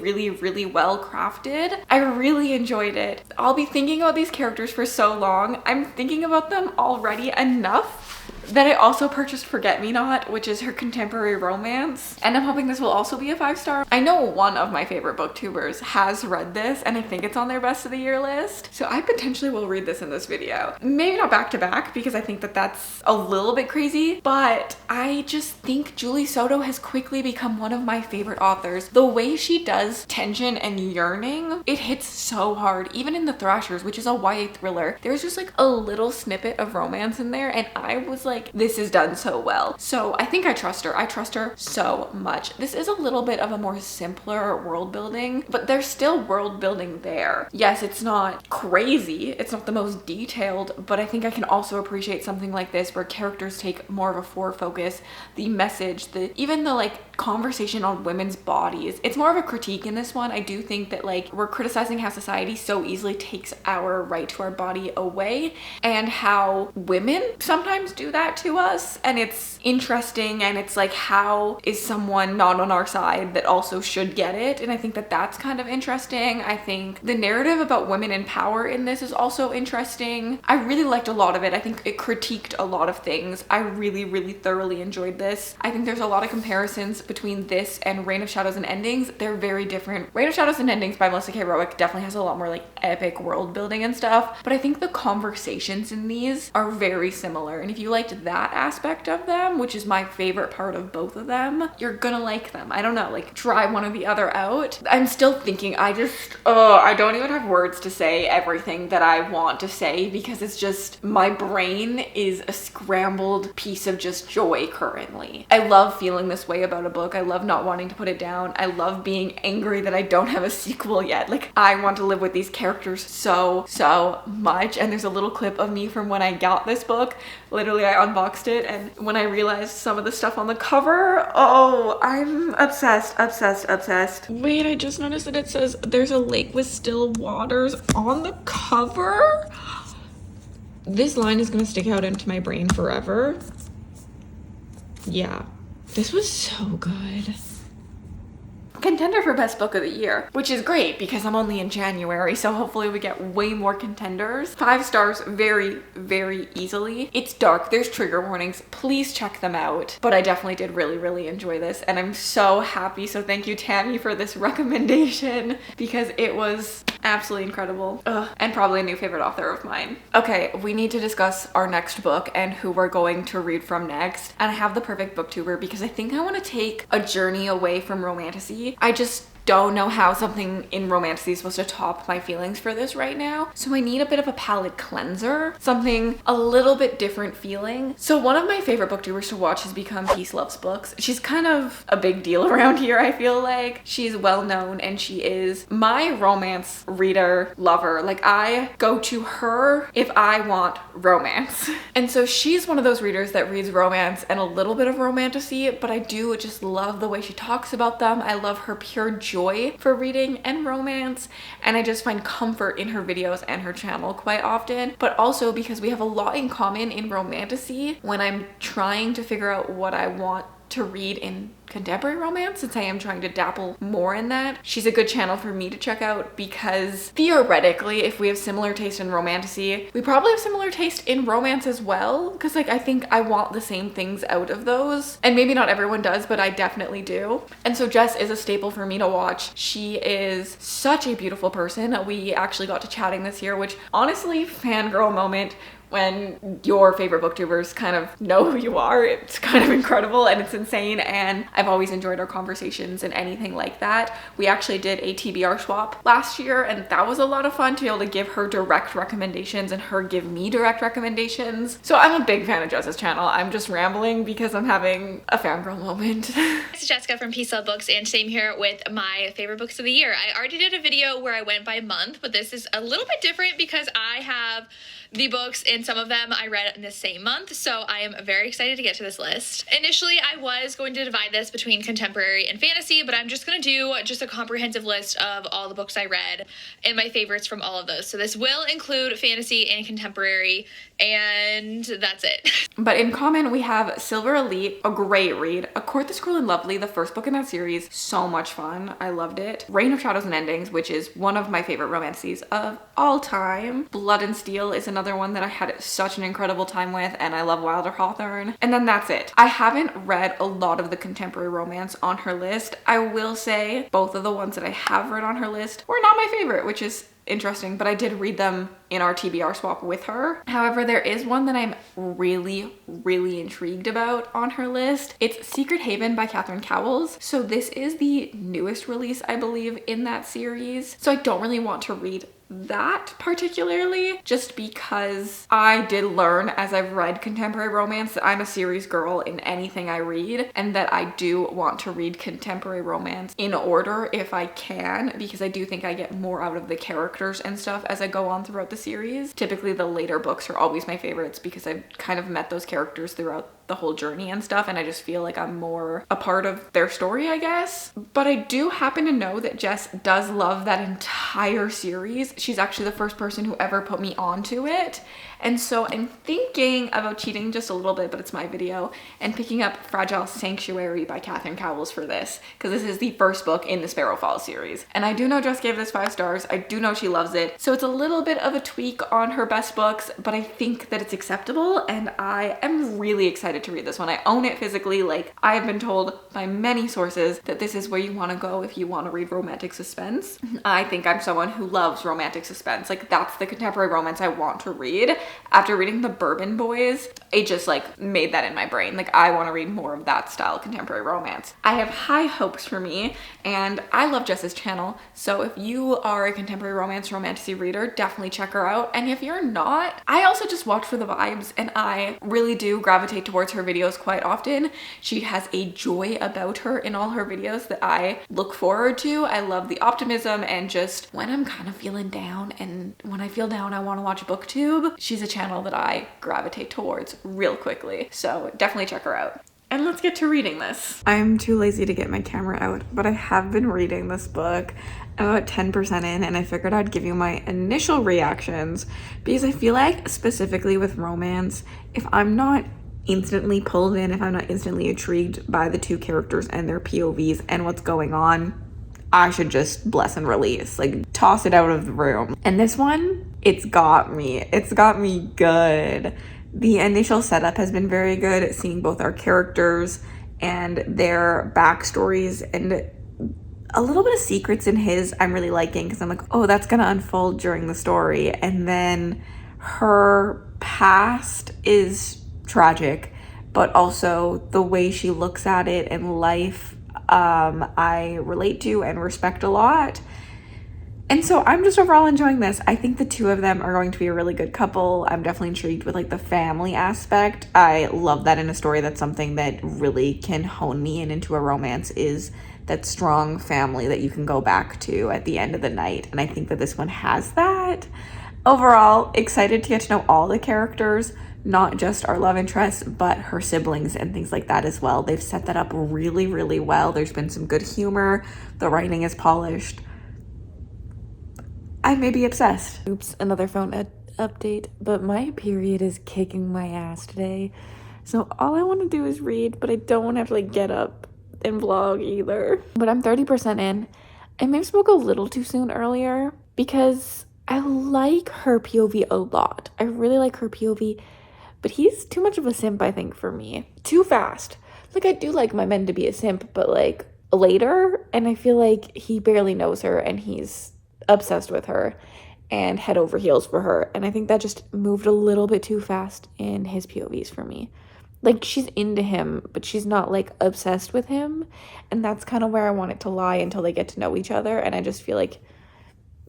well crafted. I really enjoyed it. I'll be thinking about these characters for so long. I'm thinking about them already enough that I also purchased Forget Me Not, which is her contemporary romance, and I'm hoping this will also be a 5 star. I know one of my favorite booktubers has read this, and I think it's on their best of the year list, so I potentially will read this in this video. Maybe not back to back because I think that that's a little bit crazy, but I just think Julie Soto has quickly become one of my favorite authors. The way she does tension and yearning, it hits so hard. Even in The Thrashers, which is a YA thriller, there's just like a little snippet of romance in there, and I was like, this is done so well. So I think I trust her. I trust her so much. This is a little bit of a more simpler world building, but there's still world building there. Yes, it's not crazy. It's not the most detailed, but I think I can also appreciate something like this where characters take more of a forward focus, the message, even the like conversation on women's bodies. It's more of a critique in this one. I do think that like we're criticizing how society so easily takes our right to our body away and how women sometimes do that to us, and it's interesting, and it's like, how is someone not on our side that also should get it? And I think that that's kind of interesting. I think the narrative about women in power in this is also interesting. I really liked a lot of it. I think it critiqued a lot of things. I really thoroughly enjoyed this. I think there's a lot of comparisons between this and Reign of Shadows and Endings. They're very different. Reign of Shadows and Endings by Melissa K. Rowick definitely has a lot more like epic world building and stuff, but I think the conversations in these are very similar, and if you liked that aspect of them, which is my favorite part of both of them, you're gonna like them. I don't know, like try one or the other out. I'm still thinking. I don't even have words to say everything that I want to say because it's just, my brain is a scrambled piece of just joy currently. I love feeling this way about a book. I love not wanting to put it down. I love being angry that I don't have a sequel yet. Like, I want to live with these characters so much, and there's a little clip of me from when I got this book. Literally, I unboxed it, and when I realized some of the stuff on the cover, oh, I'm obsessed. Wait, I just noticed that it says there's a lake with still waters on the cover. This line is gonna stick out into my brain forever. Yeah, this was so good. Contender for best book of the year, which is great because I'm only in January, so hopefully we get way more contenders. 5 stars very, very easily. It's dark, there's trigger warnings, please check them out. But I definitely did really, really enjoy this, and I'm so happy. So thank you, Tammy, for this recommendation because it was absolutely incredible. Ugh, and probably a new favorite author of mine. Okay, we need to discuss our next book and who we're going to read from next. And I have the perfect booktuber because I think I want to take a journey away from romantasy. I just don't know how something in romantasy is supposed to top my feelings for this right now. So I need a bit of a palate cleanser, something a little bit different feeling. So one of my favorite booktubers to watch has become Peace Loves Books. She's kind of a big deal around here, I feel like. She's well known and she is my romance reader lover. Like, I go to her if I want romance. And so she's one of those readers that reads romance and a little bit of romantasy, but I do just love the way she talks about them. I love her pure joy for reading and romance, and I just find comfort in her videos and her channel quite often, but also because we have a lot in common in romantasy when I'm trying to figure out what I want to read in contemporary romance, since I am trying to dabble more in that. She's a good channel for me to check out because theoretically, if we have similar taste in romantasy, we probably have similar taste in romance as well, because like I think I want the same things out of those, and maybe not everyone does, but I definitely do. And so Jess is a staple for me to watch. She is such a beautiful person. We actually got to chatting this year, which honestly, fangirl moment when your favorite booktubers kind of know who you are. It's kind of incredible and it's insane, and I've always enjoyed our conversations and anything like that. We actually did a TBR swap last year, and that was a lot of fun to be able to give her direct recommendations and her give me direct recommendations. So I'm a big fan of Jess's channel. I'm just rambling because I'm having a fangirl moment. This is Jessica from Peace Love Books, and same here with my favorite books of the year. I already did a video where I went by month, but this is a little bit different because I have the books, and some of them I read in the same month, so I am very excited to get to this list. Initially, I was going to divide this between contemporary and fantasy, but I'm just going to do just a comprehensive list of all the books I read and my favorites from all of those. So this will include fantasy and contemporary, and that's it. But in common, we have Silver Elite, a great read. A Court That's Cruel and Lovely, the first book in that series, so much fun. I loved it. Reign of Shadows and Endings, which is one of my favorite romances of all time. Blood and Steel is another one that I had such an incredible time with, and I love Wilder Hawthorne. And then that's it. I haven't read a lot of the contemporary romance on her list. I will say both of the ones that I have read on her list were not my favorite, which is interesting, but I did read them in our TBR swap with her. However, there is one that I'm really, really intrigued about on her list. It's Secret Haven by Catherine Cowles. So this is the newest release, I believe, in that series. So I don't really want to read that particularly, just because I did learn as I've read contemporary romance that I'm a series girl in anything I read, and that I do want to read contemporary romance in order if I can, because I do think I get more out of the characters and stuff as I go on throughout the series. Typically the later books are always my favorites because I've kind of met those characters throughout the whole journey and stuff, and I just feel like I'm more a part of their story, I guess. But I do happen to know that Jess does love that entire series. She's actually the first person who ever put me onto it. And so I'm thinking about cheating just a little bit, but it's my video, and picking up Fragile Sanctuary by Catherine Cowles for this, because this is the first book in the Sparrow Falls series. And I do know Jess gave this 5 stars. I do know she loves it. So it's a little bit of a tweak on her best books, but I think that it's acceptable, and I am really excited to read this one. I own it physically. Like, I have been told by many sources that this is where you want to go if you want to read romantic suspense. I think I'm someone who loves romantic suspense. Like, that's the contemporary romance I want to read. After reading The Bourbon Boys, it just like made that in my brain. Like, I want to read more of that style contemporary romance. I have high hopes for me, and I love Jess's channel. So if you are a contemporary romance romantasy reader, definitely check her out. And if you're not, I also just watch for the vibes, and I really do gravitate towards her videos quite often. She has a joy about her in all her videos that I look forward to. I love the optimism, and just when I'm kind of feeling down, and when I feel down I want to watch booktube, she's a channel that I gravitate towards real quickly. So definitely check her out. And let's get to reading this. I'm too lazy to get my camera out, but I have been reading this book about 10% in, and I figured I'd give you my initial reactions because I feel like specifically with romance, if I'm not instantly pulled in, if I'm not instantly intrigued by the two characters and their POVs and what's going on, I should just bless and release, like toss it out of the room. And this one, it's got me. It's got me good. The initial setup has been very good, seeing both our characters and their backstories, and a little bit of secrets in his I'm really liking, because I'm like, oh, that's gonna unfold during the story. And then her past is tragic, but also the way she looks at it and life, I relate to and respect a lot. And so I'm just overall enjoying this. I think the two of them are going to be a really good couple. I'm definitely intrigued with like the family aspect. I love that in a story. That's something that really can hone me and into a romance, is that strong family that you can go back to at the end of the night. And I think that this one has that. Overall, excited to get to know all the characters, not just our love interest, but her siblings and things like that as well. They've set that up really, really well. There's been some good humor. The writing is polished. I may be obsessed. Oops, another phone update, but my period is kicking my ass today. So all I want to do is read, but I don't want to have to like get up and vlog either. But I'm 30% in. I may have spoke a little too soon earlier because I like her POV a lot. I really like her POV, but he's too much of a simp, I think, for me. Too fast. Like, I do like my men to be a simp, but like later, and I feel like he barely knows her and he's obsessed with her and head over heels for her. And I think that just moved a little bit too fast in his POVs for me. Like, she's into him, but she's not like obsessed with him. And that's kind of where I want it to lie until they get to know each other. And I just feel like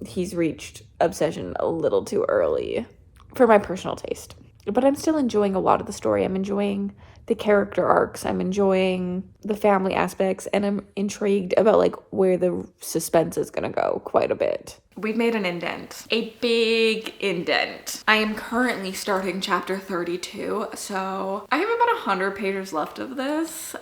he's reached obsession a little too early for my personal taste. But I'm still enjoying a lot of the story. I'm enjoying the character arcs. I'm enjoying the family aspects, and I'm intrigued about like where the suspense is gonna go quite a bit. We've made an indent, a big indent. I am currently starting chapter 32, so I have about 100 pages left of this.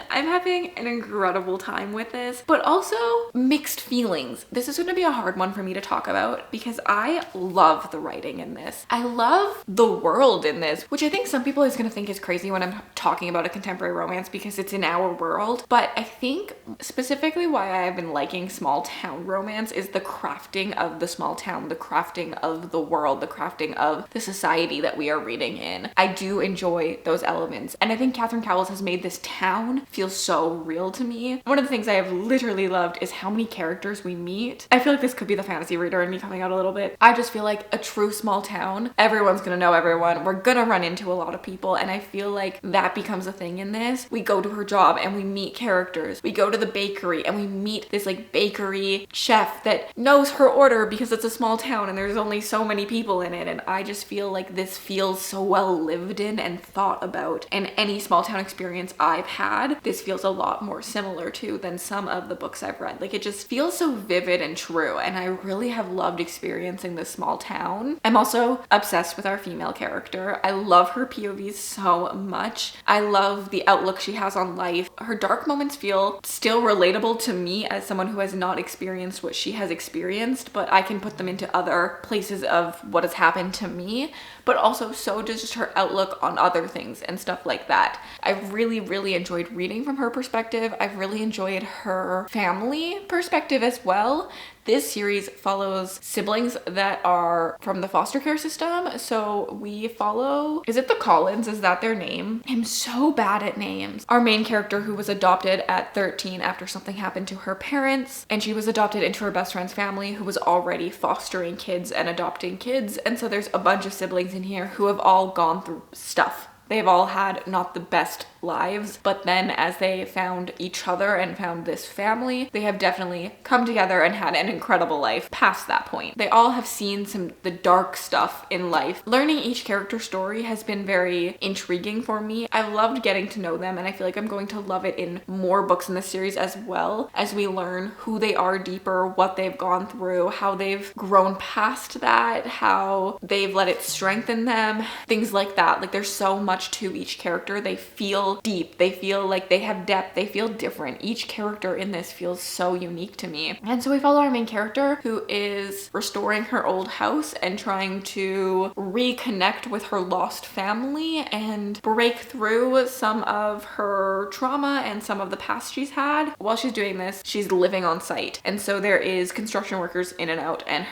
I'm having an incredible time with this, but also mixed feelings. This is gonna be a hard one for me to talk about because I love the writing in this. I love the world in this, which I think some people is gonna think is crazy when I'm talking about a contemporary romance because it's in our world. But I think specifically why I've been liking small town romance is the crafting of the small town, the crafting of the world, the crafting of the society that we are reading in. I do enjoy those elements. And I think Catherine Cowles has made this town feel so real to me. One of the things I have literally loved is how many characters we meet. I feel like this could be the fantasy reader in me coming out a little bit. I just feel like a true small town, everyone's gonna know everyone. We're gonna run into a lot of people. And I feel like that becomes a thing in this. We go to her job and we meet characters. We go to the bakery and we meet this like bakery chef that knows her order because it's a small town and there's only so many people in it. And I just feel like this feels so well lived in and thought about. And any small town experience I've had, this feels a lot more similar to than some of the books I've read. Like, it just feels so vivid and true. And I really have loved experiencing this small town. I'm also obsessed with our female character. I love her POVs so much. I love the outlook she has on life. Her dark moments feel still relatable to me as someone who has not experienced what she has experienced, but I can put them into other places of what has happened to me, but also so does just her outlook on other things and stuff like that. I've really, really enjoyed reading from her perspective. I've really enjoyed her family perspective as well. This series follows siblings that are from the foster care system. So we follow, is it the Collins? Is that their name? I'm so bad at names. Our main character, who was adopted at 13 after something happened to her parents, and she was adopted into her best friend's family, who was already fostering kids and adopting kids. And so there's a bunch of siblings in here who have all gone through stuff. They've all had not the best lives, but then as they found each other and found this family, they have definitely come together and had an incredible life past that point. They all have seen the dark stuff in life. Learning each character's story has been very intriguing for me. I've loved getting to know them, and I feel like I'm going to love it in more books in this series as well, as we learn who they are deeper, what they've gone through, how they've grown past that, how they've let it strengthen them, things like that. Like, there's so much much to each character. They feel deep, they feel like they have depth, they feel different. Each character in this feels so unique to me. And so we follow our main character who is restoring her old house and trying to reconnect with her lost family and break through some of her trauma and some of the past she's had. While she's doing this, she's living on site, and so there is construction workers in and out, and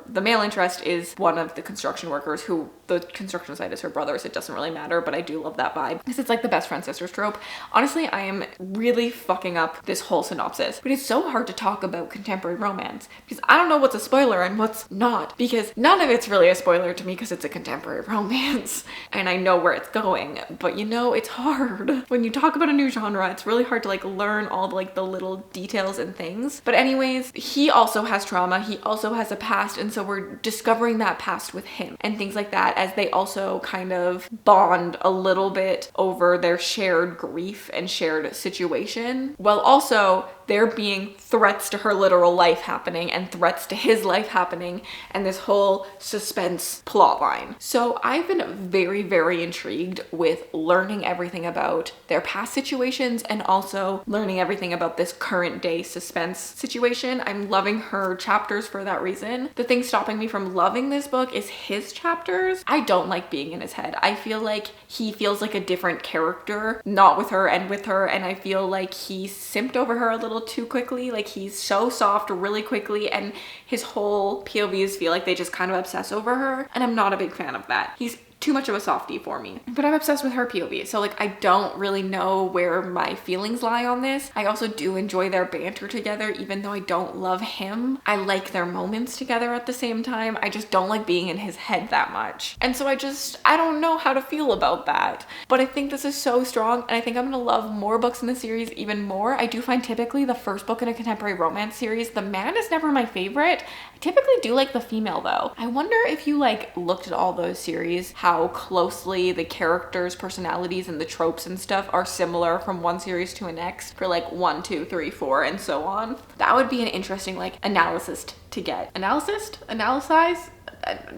the male interest is one of the construction workers who the construction site is her brother's. It doesn't really matter, but I do love that vibe because it's like the best friend sisters trope. Honestly, I am really fucking up this whole synopsis, but it's so hard to talk about contemporary romance because I don't know what's a spoiler and what's not, because none of it's really a spoiler to me because it's a contemporary romance and I know where it's going. But you know, it's hard when you talk about a new genre. It's really hard to like learn all the little details and things. But anyways, he also has trauma, he also has a past, and so we're discovering that past with him and things like that, as they also kind of bond a little bit over their shared grief and shared situation, while also there being threats to her literal life happening and threats to his life happening, and this whole suspense plot line. So I've been very, very intrigued with learning everything about their past situations and also learning everything about this current day suspense situation. I'm loving her chapters for that reason. The thing stopping me from loving this book is his chapters. I don't like being in his head. I feel like he feels like a different character, not with her and with her, and I feel like he simped over her a little too quickly. Like, he's so soft really quickly, and his whole POVs feel like they just kind of obsess over her, and I'm not a big fan of that. He's too much of a softie for me, but I'm obsessed with her POV. So like, I don't really know where my feelings lie on this. I also do enjoy their banter together, even though I don't love him. I like their moments together at the same time. I just don't like being in his head that much. And so I don't know how to feel about that. But I think this is so strong, and I think I'm gonna love more books in the series even more. I do find typically the first book in a contemporary romance series, the man is never my favorite. I typically do like the female though. I wonder if you like looked at all those series, how closely the characters' personalities and the tropes and stuff are similar from one series to the next for like 1, 2, 3, 4 and so on. That would be an interesting like analysis to get. Analyze?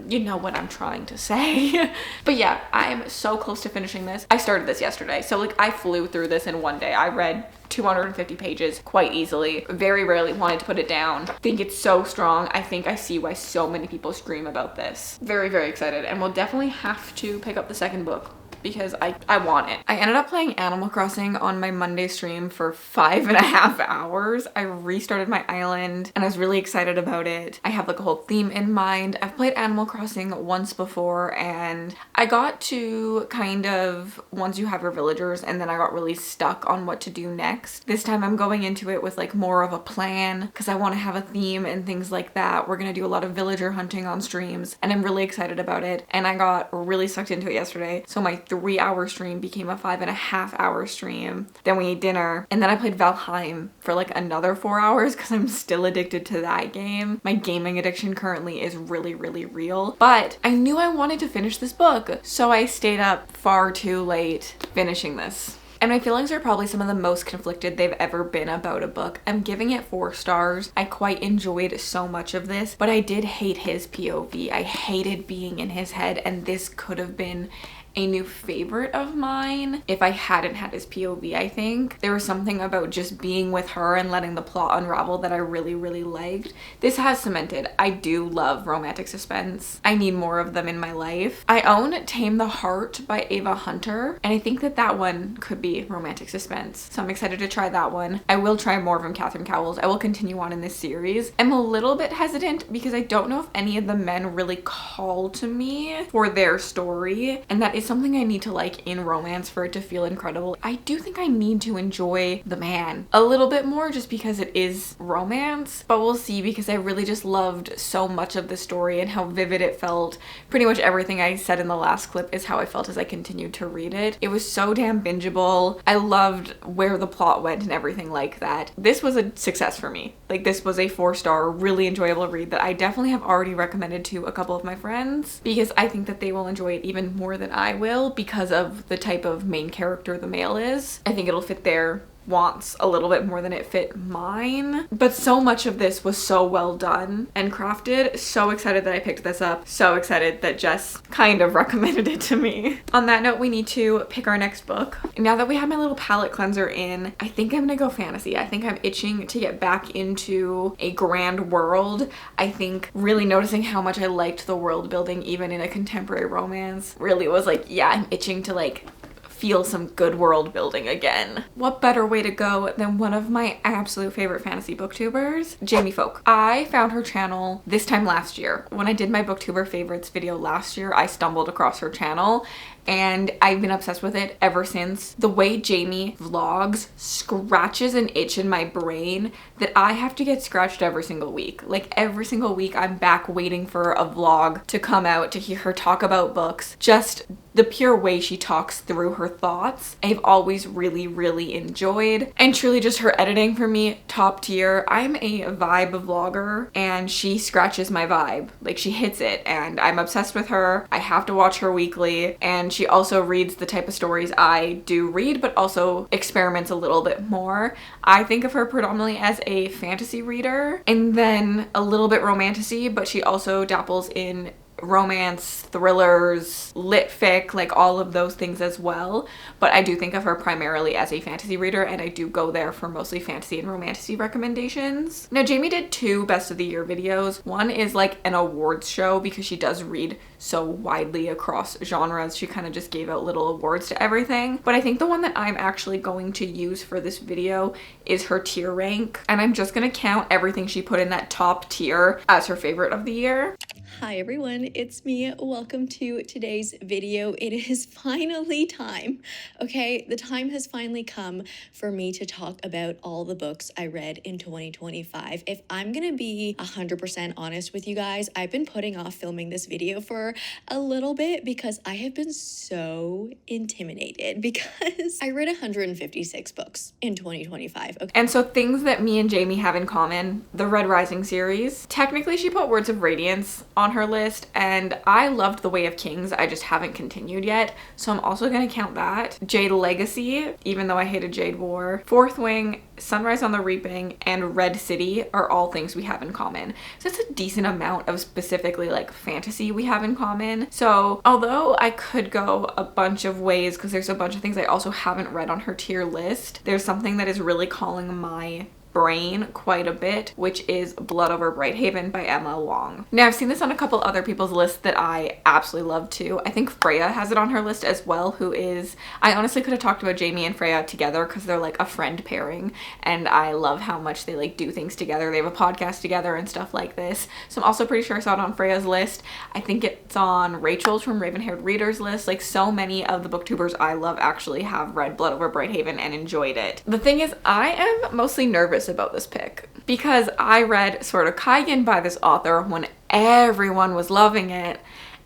You know what I'm trying to say. But yeah, I'm so close to finishing this. I started this yesterday, so like I flew through this in one day. I read 250 pages quite easily. Very rarely wanted to put it down. Think it's so strong. I think I see why so many people scream about this. Very, very excited, and we'll definitely have to pick up the second book because I want it. I ended up playing Animal Crossing on my Monday stream for 5.5 hours. I restarted my island and I was really excited about it. I have like a whole theme in mind. I've played Animal Crossing once before, and I got to kind of, once you have your villagers, and then I got really stuck on what to do next. This time I'm going into it with like more of a plan because I want to have a theme and things like that. We're gonna do a lot of villager hunting on streams, and I'm really excited about it, and I got really sucked into it yesterday. So my 3-hour stream became a 5.5-hour stream. Then we ate dinner, and then I played Valheim for like another 4 hours because I'm still addicted to that game. My gaming addiction currently is really, really real. But I knew I wanted to finish this book, so I stayed up far too late finishing this. And my feelings are probably some of the most conflicted they've ever been about a book. I'm giving it 4 stars. I quite enjoyed so much of this, but I did hate his POV. I hated being in his head, and this could have been a new favorite of mine if I hadn't had his POV. I think there was something about just being with her and letting the plot unravel that I really, really liked. This has cemented. I do love romantic suspense. I need more of them in my life. I own Tame the Heart by Ava Hunter, and I think that one could be romantic suspense. So I'm excited to try that one. I will try more from Catherine Cowles. I will continue on in this series. I'm a little bit hesitant because I don't know if any of the men really call to me for their story, and that is something I need to like in romance for it to feel incredible. I do think I need to enjoy the man a little bit more just because it is romance, but we'll see, because I really just loved so much of the story and how vivid it felt. Pretty much everything I said in the last clip is how I felt as I continued to read it. It was so damn bingeable. I loved where the plot went and everything like that. This was a success for me. Like, this was a 4-star, really enjoyable read that I definitely have already recommended to a couple of my friends because I think that they will enjoy it even more than I will because of the type of main character the male is. I think it'll fit their wants a little bit more than it fit mine. But so much of this was so well done and crafted. So excited that I picked this up. So excited that Jess kind of recommended it to me. On that note, we need to pick our next book. Now that we have my little palette cleanser in, I think I'm gonna go fantasy. I think I'm itching to get back into a grand world. I think really noticing how much I liked the world building even in a contemporary romance really was like, yeah, I'm itching to like feel some good world building again. What better way to go than one of my absolute favorite fantasy booktubers, Jamie Folk. I found her channel this time last year. When I did my booktuber favorites video last year, I stumbled across her channel and I've been obsessed with it ever since. The way Jamie vlogs scratches an itch in my brain that I have to get scratched every single week. Like every single week I'm back waiting for a vlog to come out to hear her talk about books. Just the pure way she talks through her thoughts, I've always really enjoyed. And truly just her editing for me, top tier. I'm a vibe vlogger and she scratches my vibe. Like she hits it and I'm obsessed with her. I have to watch her weekly, and she also reads the type of stories I do read, but also experiments a little bit more. I think of her predominantly as a fantasy reader and then a little bit romantasy, but she also dabbles in romance, thrillers, lit fic, like all of those things as well. But I do think of her primarily as a fantasy reader, and I do go there for mostly fantasy and romantasy recommendations. Now, Jamie did 2 best of the year videos. One is like an awards show because she does read so widely across genres. She kind of just gave out little awards to everything. But I think the one that I'm actually going to use for this video is her tier rank. And I'm just gonna count everything she put in that top tier as her favorite of the year. Hi everyone, it's me. Welcome to today's video. It is finally time, okay? The time has finally come for me to talk about all the books I read in 2025. If I'm gonna be 100% honest with you guys, I've been putting off filming this video for a little bit because I have been so intimidated because I read 156 books in 2025. Okay? And so things that me and Jamie have in common, the Red Rising series. Technically, she put Words of Radiance on her list, and I loved The Way of Kings. I just haven't continued yet, so I'm also gonna count that. Jade Legacy, even though I hated Jade War. Fourth Wing, Sunrise on the Reaping, and Red City are all things we have in common. So it's a decent amount of specifically like fantasy we have in common. So although I could go a bunch of ways because there's a bunch of things I also haven't read on her tier list, there's something that is really calling my brain quite a bit, which is Blood Over Brighthaven by Emma Wong. Now, I've seen this on a couple other people's lists that I absolutely love too. I think Freya has it on her list as well, who is, I honestly could have talked about Jamie and Freya together because they're like a friend pairing, and I love how much they like do things together. They have a podcast together and stuff like this. So I'm also pretty sure I saw it on Freya's list. I think it's on Rachel's from Raven Haired Readers list. Like so many of the booktubers I love actually have read Blood Over Brighthaven and enjoyed it. The thing is, I am mostly nervous about this pick because I read Sword of Kaigen by this author when everyone was loving it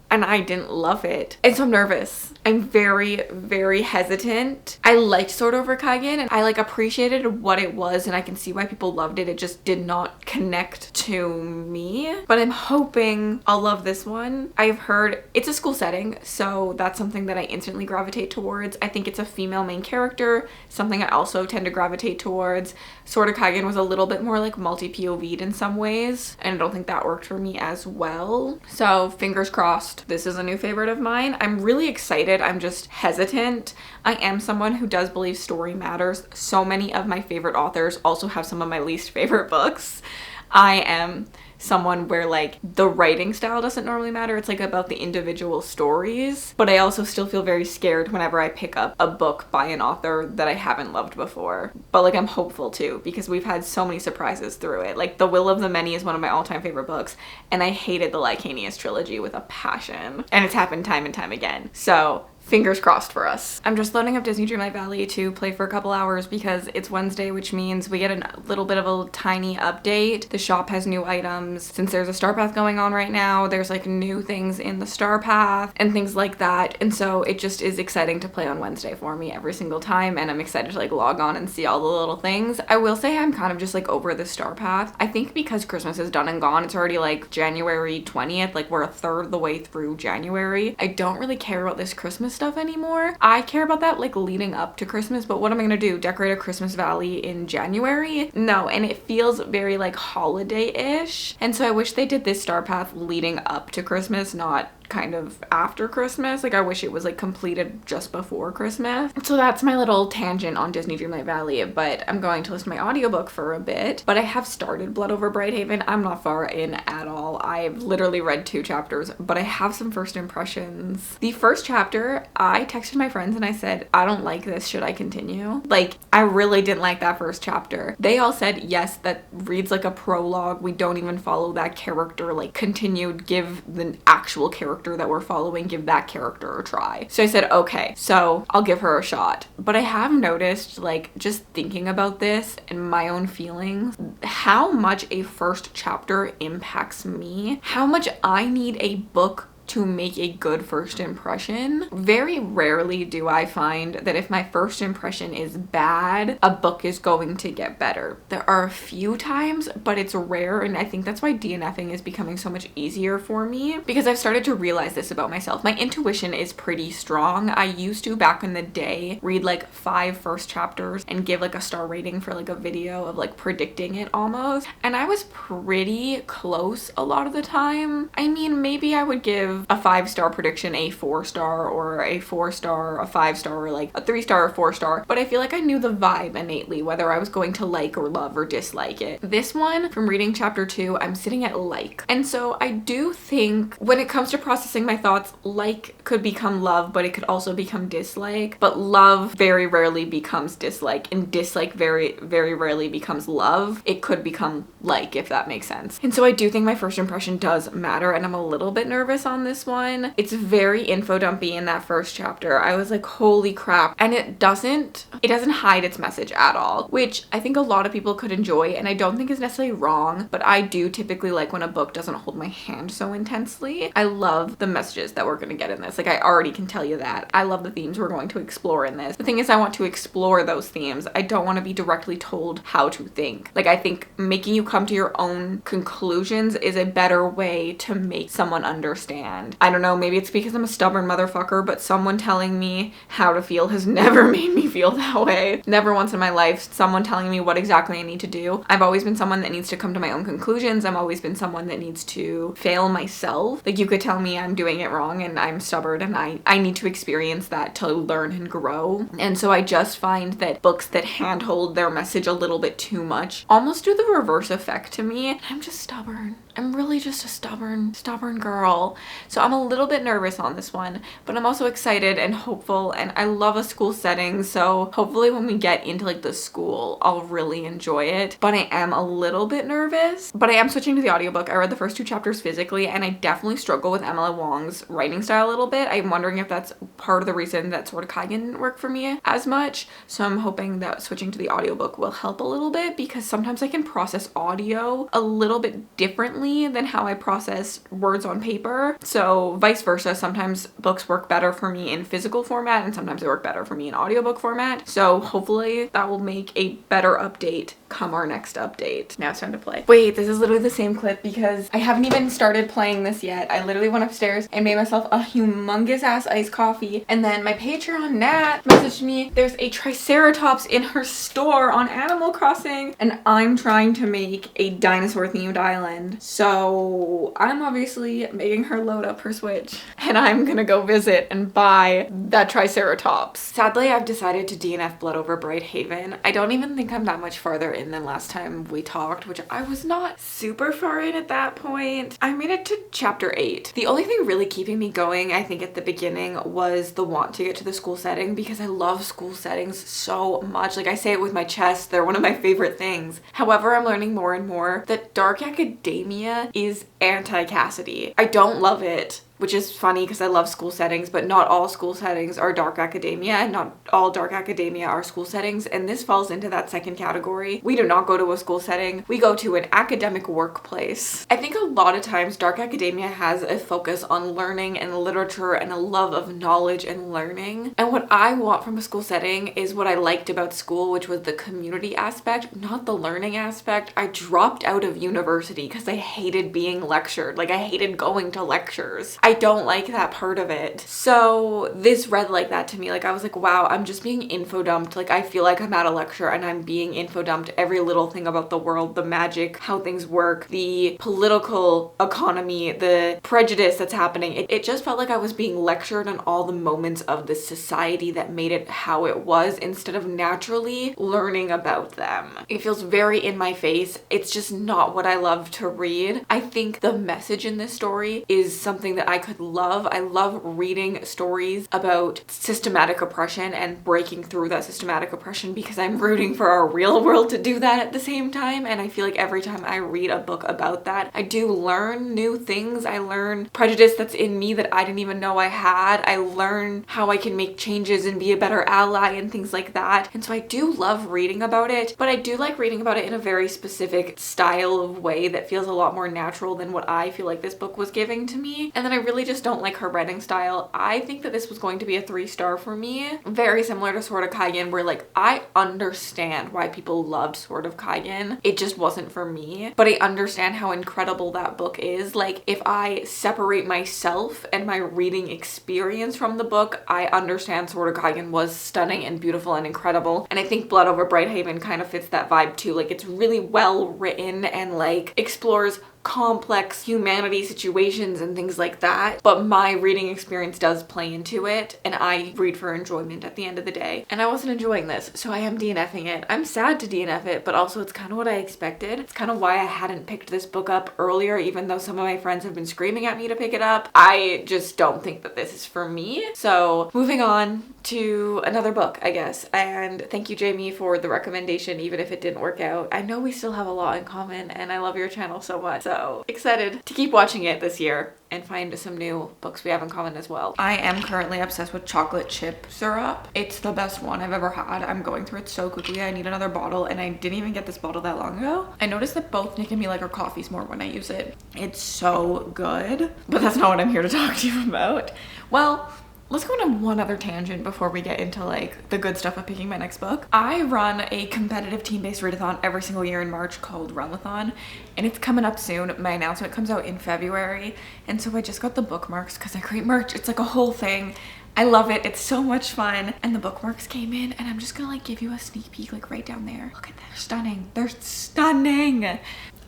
and I didn't love it. And so I'm nervous. I'm very hesitant. I liked Sword Over Kaigen and I like appreciated what it was and I can see why people loved it. It just did not connect to me. But I'm hoping I'll love this one. I've heard it's a school setting, so that's something that I instantly gravitate towards. I think it's a female main character, something I also tend to gravitate towards. Sword of Kaigen was a little bit more like multi-POV'd in some ways, and I don't think that worked for me as well. So fingers crossed, this is a new favorite of mine. I'm really excited. I'm just hesitant. I am someone who does believe story matters. So many of my favorite authors also have some of my least favorite books. I am someone where like the writing style doesn't normally matter. It's like about the individual stories, but I also still feel very scared whenever I pick up a book by an author that I haven't loved before. But like I'm hopeful too because we've had so many surprises through it. Like The Will of the Many is one of my all-time favorite books, and I hated the Lycanius trilogy with a passion, and it's happened time and time again. So fingers crossed for us. I'm just loading up Disney Dreamlight Valley to play for a couple hours because it's Wednesday, which means we get a little bit of a tiny update. The shop has new items. Since there's a Star Path going on right now, there's like new things in the Star Path and things like that. And so it just is exciting to play on Wednesday for me every single time, and I'm excited to like log on and see all the little things. I will say I'm kind of just like over the Star Path. I think because Christmas is done and gone, it's already like January 20th, like we're a third of the way through January. I don't really care about this Christmas Christmas stuff anymore. I care about that like leading up to Christmas, but what am I gonna do? Decorate a Christmas valley in January? No, and it feels very like holiday-ish. And so I wish they did this star path leading up to Christmas, not kind of after Christmas. Like I wish it was like completed just before Christmas. So that's my little tangent on Disney Dreamlight Valley, but I'm going to listen to my audiobook for a bit. But I have started Blood Over Brighthaven. I'm not far in at all. I've literally read 2 chapters, but I have some first impressions. The first chapter, I texted my friends and I said, I don't like this, should I continue? Like, I really didn't like that first chapter. They all said, yes, that reads like a prologue. We don't even follow that character, like continued, give the actual character that we're following, give that character a try. So I said, okay, so I'll give her a shot. But I have noticed, like, just thinking about this and my own feelings, how much a first chapter impacts me, how much I need a book to make a good first impression. Very rarely do I find that if my first impression is bad, a book is going to get better. There are a few times, but it's rare, and I think that's why DNFing is becoming so much easier for me, because I've started to realize this about myself. My intuition is pretty strong. I used to, back in the day, read like 5 first chapters and give like a star rating for like a video of like predicting it almost, and I was pretty close a lot of the time. I mean, maybe I would give a 5-star prediction a 4-star, or a 4-star, a 5-star, or like a 3-star or 4-star, but I feel like I knew the vibe innately, whether I was going to like or love or dislike it. This one, from reading chapter 2, I'm sitting at like, and so I do think when it comes to processing my thoughts, like could become love, but it could also become dislike, but love very rarely becomes dislike, and dislike very rarely becomes love. It could become like, if that makes sense. And so I do think my first impression does matter, and I'm a little bit nervous on this one. It's very info dumpy in that first chapter. I was like, holy crap. And it doesn't hide its message at all, which I think a lot of people could enjoy, and I don't think is necessarily wrong, but I do typically like when a book doesn't hold my hand so intensely. I love the messages that we're gonna get in this. Like, I already can tell you that. I love the themes we're going to explore in this. The thing is, I want to explore those themes. I don't want to be directly told how to think. Like, I think making you come to your own conclusions is a better way to make someone understand. I don't know, maybe it's because I'm a stubborn motherfucker, but someone telling me how to feel has never made me feel that way. Never once in my life someone telling me what exactly I need to do. I've always been someone that needs to come to my own conclusions. I've always been someone that needs to fail myself. Like, you could tell me I'm doing it wrong and I'm stubborn, and I need to experience that to learn and grow. And so I just find that books that handhold their message a little bit too much almost do the reverse effect to me. I'm just stubborn. I'm really just a stubborn girl. So I'm a little bit nervous on this one, but I'm also excited and hopeful, and I love a school setting, so hopefully when we get into like the school, I'll really enjoy it. But I am a little bit nervous, but I am switching to the audiobook. I read the first 2 chapters physically, and I definitely struggle with Emily Wong's writing style a little bit. I'm wondering if that's part of the reason that Sword of Kaigen didn't work for me as much, so I'm hoping that switching to the audiobook will help a little bit, because sometimes I can process audio a little bit differently than how I process words on paper. So vice versa, sometimes books work better for me in physical format and sometimes they work better for me in audiobook format. So hopefully that will make a better update come our next update. Now it's time to play. Wait, this is literally the same clip because I haven't even started playing this yet. I literally went upstairs and made myself a humongous ass iced coffee, and then my Patreon Nat messaged me there's a Triceratops in her store on Animal Crossing, and I'm trying to make a dinosaur themed island. So I'm obviously making her load up her Switch, and I'm gonna go visit and buy that Triceratops. Sadly, I've decided to DNF Blood Over Brighthaven. I don't even think I'm that much farther in than last time we talked, which I was not super far in at that point. I made it to chapter 8. The only thing really keeping me going, I think, at the beginning was the want to get to the school setting, because I love school settings so much. Like, I say it with my chest, they're one of my favorite things. However, I'm learning more and more that dark academia is anti-Cassidy. I don't love it, which is funny because I love school settings, but not all school settings are dark academia, and not all dark academia are school settings, and this falls into that second category. We do not go to a school setting, we go to an academic workplace. I think a lot of times dark academia has a focus on learning and literature and a love of knowledge and learning, and what I want from a school setting is what I liked about school, which was the community aspect, not the learning aspect. I dropped out of university because I hated being lectured. Like, I hated going to lectures. I I don't like that part of it. So this read like that to me. Like I was like, wow, I'm just being info dumped. Like I feel like I'm at a lecture and I'm being info dumped every little thing about the world, the magic, how things work, the political economy, the prejudice that's happening. It just felt like I was being lectured on all the moments of the society that made it how it was instead of naturally learning about them. It feels very in my face. It's just not what I love to read. I think the message in this story is something that I could love. I love reading stories about systematic oppression and breaking through that systematic oppression because I'm rooting for our real world to do that at the same time. And I feel like every time I read a book about that, I do learn new things. I learn prejudice that's in me that I didn't even know I had. I learn how I can make changes and be a better ally and things like that. And so I do love reading about it, but I do like reading about it in a very specific style of way that feels a lot more natural than what I feel like this book was giving to me. And then I really just don't like her writing style. I think that this was going to be a 3-star for me. Very similar to Sword of Kaigen, where like I understand why people loved Sword of Kaigen. It just wasn't for me, but I understand how incredible that book is. Like if I separate myself and my reading experience from the book, I understand Sword of Kaigen was stunning and beautiful and incredible. And I think Blood Over Brighthaven kind of fits that vibe too. Like it's really well written and like explores complex humanity situations and things like that, but my reading experience does play into it and I read for enjoyment at the end of the day, and I wasn't enjoying this, so I am DNFing it. I'm sad to DNF it, but also it's kind of what I expected. It's kind of why I hadn't picked this book up earlier, even though some of my friends have been screaming at me to pick it up. I just don't think that this is for me. So moving on to another book, I guess. And thank you, Jamie, for the recommendation, even if it didn't work out. I know we still have a lot in common and I love your channel so much. So excited to keep watching it this year and find some new books we have in common as well. I am currently obsessed with chocolate chip syrup. It's the best one I've ever had. I'm going through it so quickly. I need another bottle and I didn't even get this bottle that long ago. I noticed that both Nick and me like our coffees more when I use it. It's so good, but that's not what I'm here to talk to you about. Well, let's go on one other tangent before we get into like the good stuff of picking my next book. I run a competitive team-based readathon every single year in March called Runwathon, and it's coming up soon. My announcement comes out in February, and so I just got the bookmarks because I create merch. It's like a whole thing. I love it. It's so much fun. And the bookmarks came in, and I'm just gonna like give you a sneak peek like right down there. Look at that. They're stunning. They're stunning.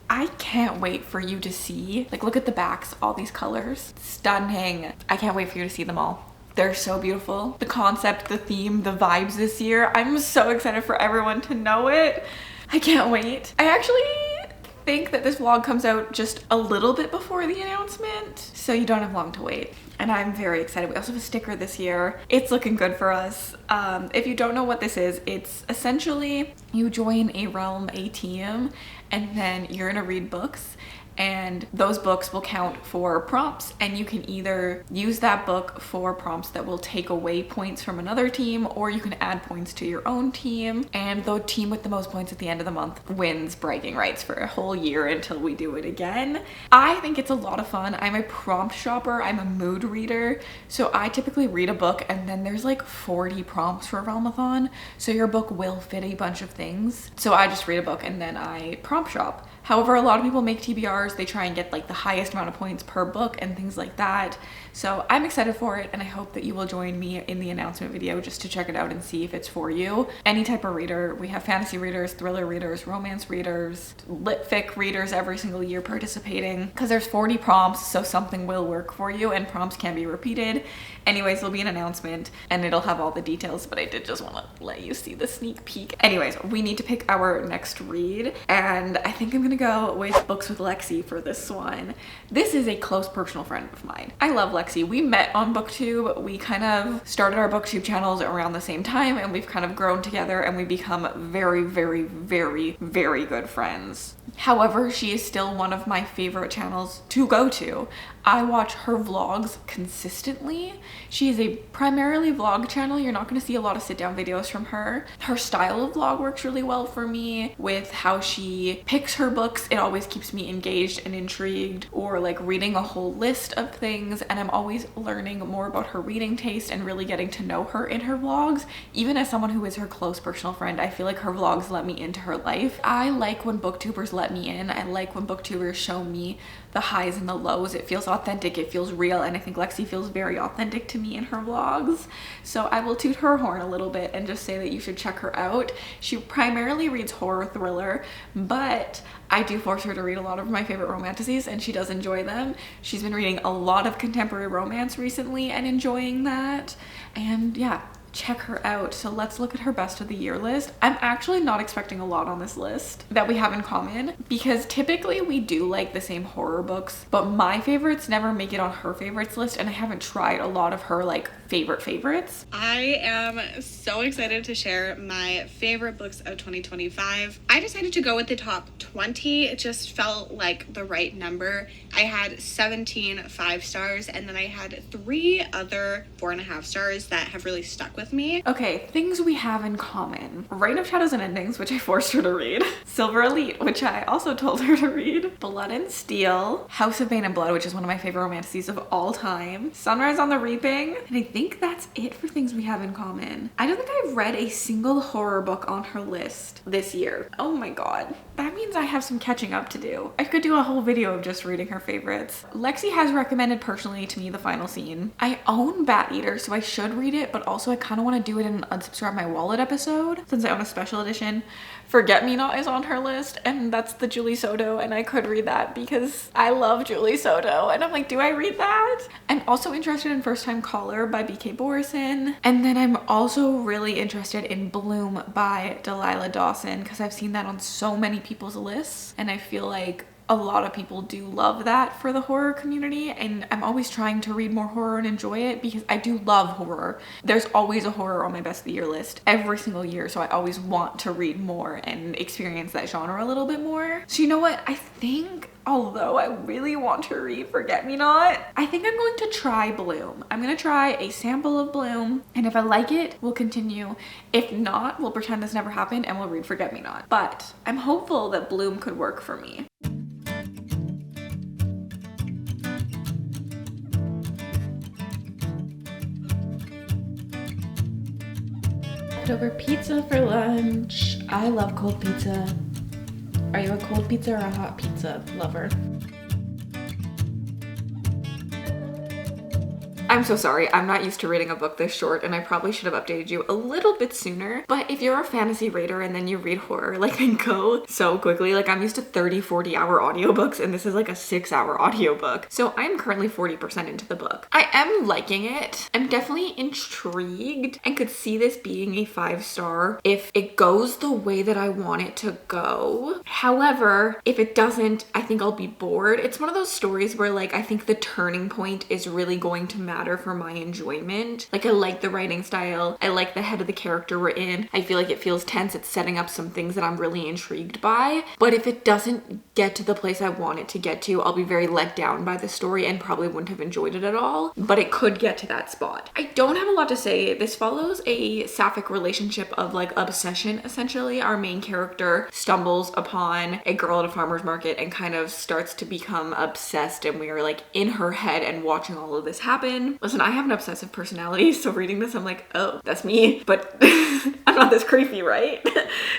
I can't wait for you to see, like, look at the backs, all these colors. Stunning. I can't wait for you to see them all. They're so beautiful. The concept, the theme, the vibes this year. I'm so excited for everyone to know it. I can't wait. I actually think that this vlog comes out just a little bit before the announcement, so you don't have long to wait. And I'm very excited. We also have a sticker this year. It's looking good for us. If you don't know what this is, it's essentially you join a realm, a team, and then you're gonna read books, and those books will count for prompts, and you can either use that book for prompts that will take away points from another team, or you can add points to your own team, and the team with the most points at the end of the month wins bragging rights for a whole year until we do it again. I think it's a lot of fun. I'm a prompt shopper. I'm a mood reader, so I typically read a book and then there's like 40 prompts for Realmathon, so your book will fit a bunch of things. So I just read a book and then I prompt shop. However, a lot of people make TBRs. They try and get like the highest amount of points per book and things like that. So I'm excited for it, and I hope that you will join me in the announcement video just to check it out and see if it's for you. Any type of reader. We have fantasy readers, thriller readers, romance readers, lit fic readers every single year participating, because there's 40 prompts, so something will work for you, and prompts can be repeated. Anyways, there'll be an announcement and it'll have all the details, but I did just want to let you see the sneak peek. Anyways, we need to pick our next read, and I think I'm gonna go with Books with Lexi for this one. This is a close personal friend of mine. I love Lexi. We met on BookTube. We kind of started our BookTube channels around the same time, and we've kind of grown together and we've become very, very, very, very good friends. However, she is still one of my favorite channels to go to. I watch her vlogs consistently. She is a primarily vlog channel. You're not going to see a lot of sit down videos from her. Her style of vlog works really well for me with how she picks her books books, it always keeps me engaged and intrigued, or like reading a whole list of things, and I'm always learning more about her reading taste and really getting to know her in her vlogs. Even as someone who is her close personal friend, I feel like her vlogs let me into her life. I like when booktubers let me in. I like when booktubers show me the highs and the lows. It feels authentic, it feels real, and I think Lexi feels very authentic to me in her vlogs. So I will toot her horn a little bit and just say that you should check her out. She primarily reads horror thriller, but I do force her to read a lot of my favorite romanticises, and she does enjoy them. She's been reading a lot of contemporary romance recently and enjoying that. And yeah, check her out. So let's look at her best of the year list. I'm actually not expecting a lot on this list that we have in common, because typically we do like the same horror books, but my favorites never make it on her favorites list, and I haven't tried a lot of her like favorites. I am so excited to share my favorite books of 2025. I decided to go with the top 20. It just felt like the right number. I had 17 5 stars, and then I had 3 other 4.5 stars that have really stuck with me. Okay, things we have in common. Reign of Shadows and Endings, which I forced her to read. Silver Elite, which I also told her to read. Blood and Steel. House of Bane and Blood, which is one of my favorite romanticises of all time. Sunrise on the Reaping. And I think that's it for things we have in common. I don't think I've read a single horror book on her list this year. Oh my god. That means I have some catching up to do. I could do a whole video of just reading her favorites. Lexi has recommended personally to me The Final Scene. I own Bat Eater, so I should read it, but also I kind of want to do it in an Unsubscribe My Wallet episode since I own a special edition. Forget Me Not is on her list, and that's the Julie Soto, and I could read that because I love Julie Soto, and I'm like, do I read that? I'm also interested in First Time Caller by BK Borison, and then I'm also really interested in Bloom by Delilah Dawson because I've seen that on so many people's lists, and I feel like a lot of people do love that for the horror community, and I'm always trying to read more horror and enjoy it because I do love horror. There's always a horror on my best of the year list every single year, so I always want to read more and experience that genre a little bit more. So you know what? I think, although I really want to read Forget Me Not, I think I'm going to try Bloom. I'm going to try a sample of Bloom, and if I like it, we'll continue. If not, we'll pretend this never happened and we'll read Forget Me Not. But I'm hopeful that Bloom could work for me. Over pizza for lunch. I love cold pizza. Are you a cold pizza or a hot pizza lover? I'm so sorry, I'm not used to reading a book this short, and I probably should have updated you a little bit sooner, but if you're a fantasy reader and then you read horror, like they go so quickly. Like I'm used to 30-40 hour audiobooks, and this is like a 6-hour audiobook. So I'm currently 40% into the book. I am liking it. I'm definitely intrigued and could see this being a 5-star if it goes the way that I want it to go. However, if it doesn't, I think I'll be bored. It's one of those stories where like I think the turning point is really going to matter for my enjoyment. Like I like the writing style. I like the head of the character we're in. I feel like it feels tense. It's setting up some things that I'm really intrigued by. But if it doesn't get to the place I want it to get to, I'll be very let down by the story and probably wouldn't have enjoyed it at all. But it could get to that spot. I don't have a lot to say. This follows a sapphic relationship of like obsession, essentially. Our main character stumbles upon a girl at a farmer's market and kind of starts to become obsessed, and we are like in her head and watching all of this happen. Listen, I have an obsessive personality, so reading this, I'm like, oh, that's me, but I'm not this creepy, right?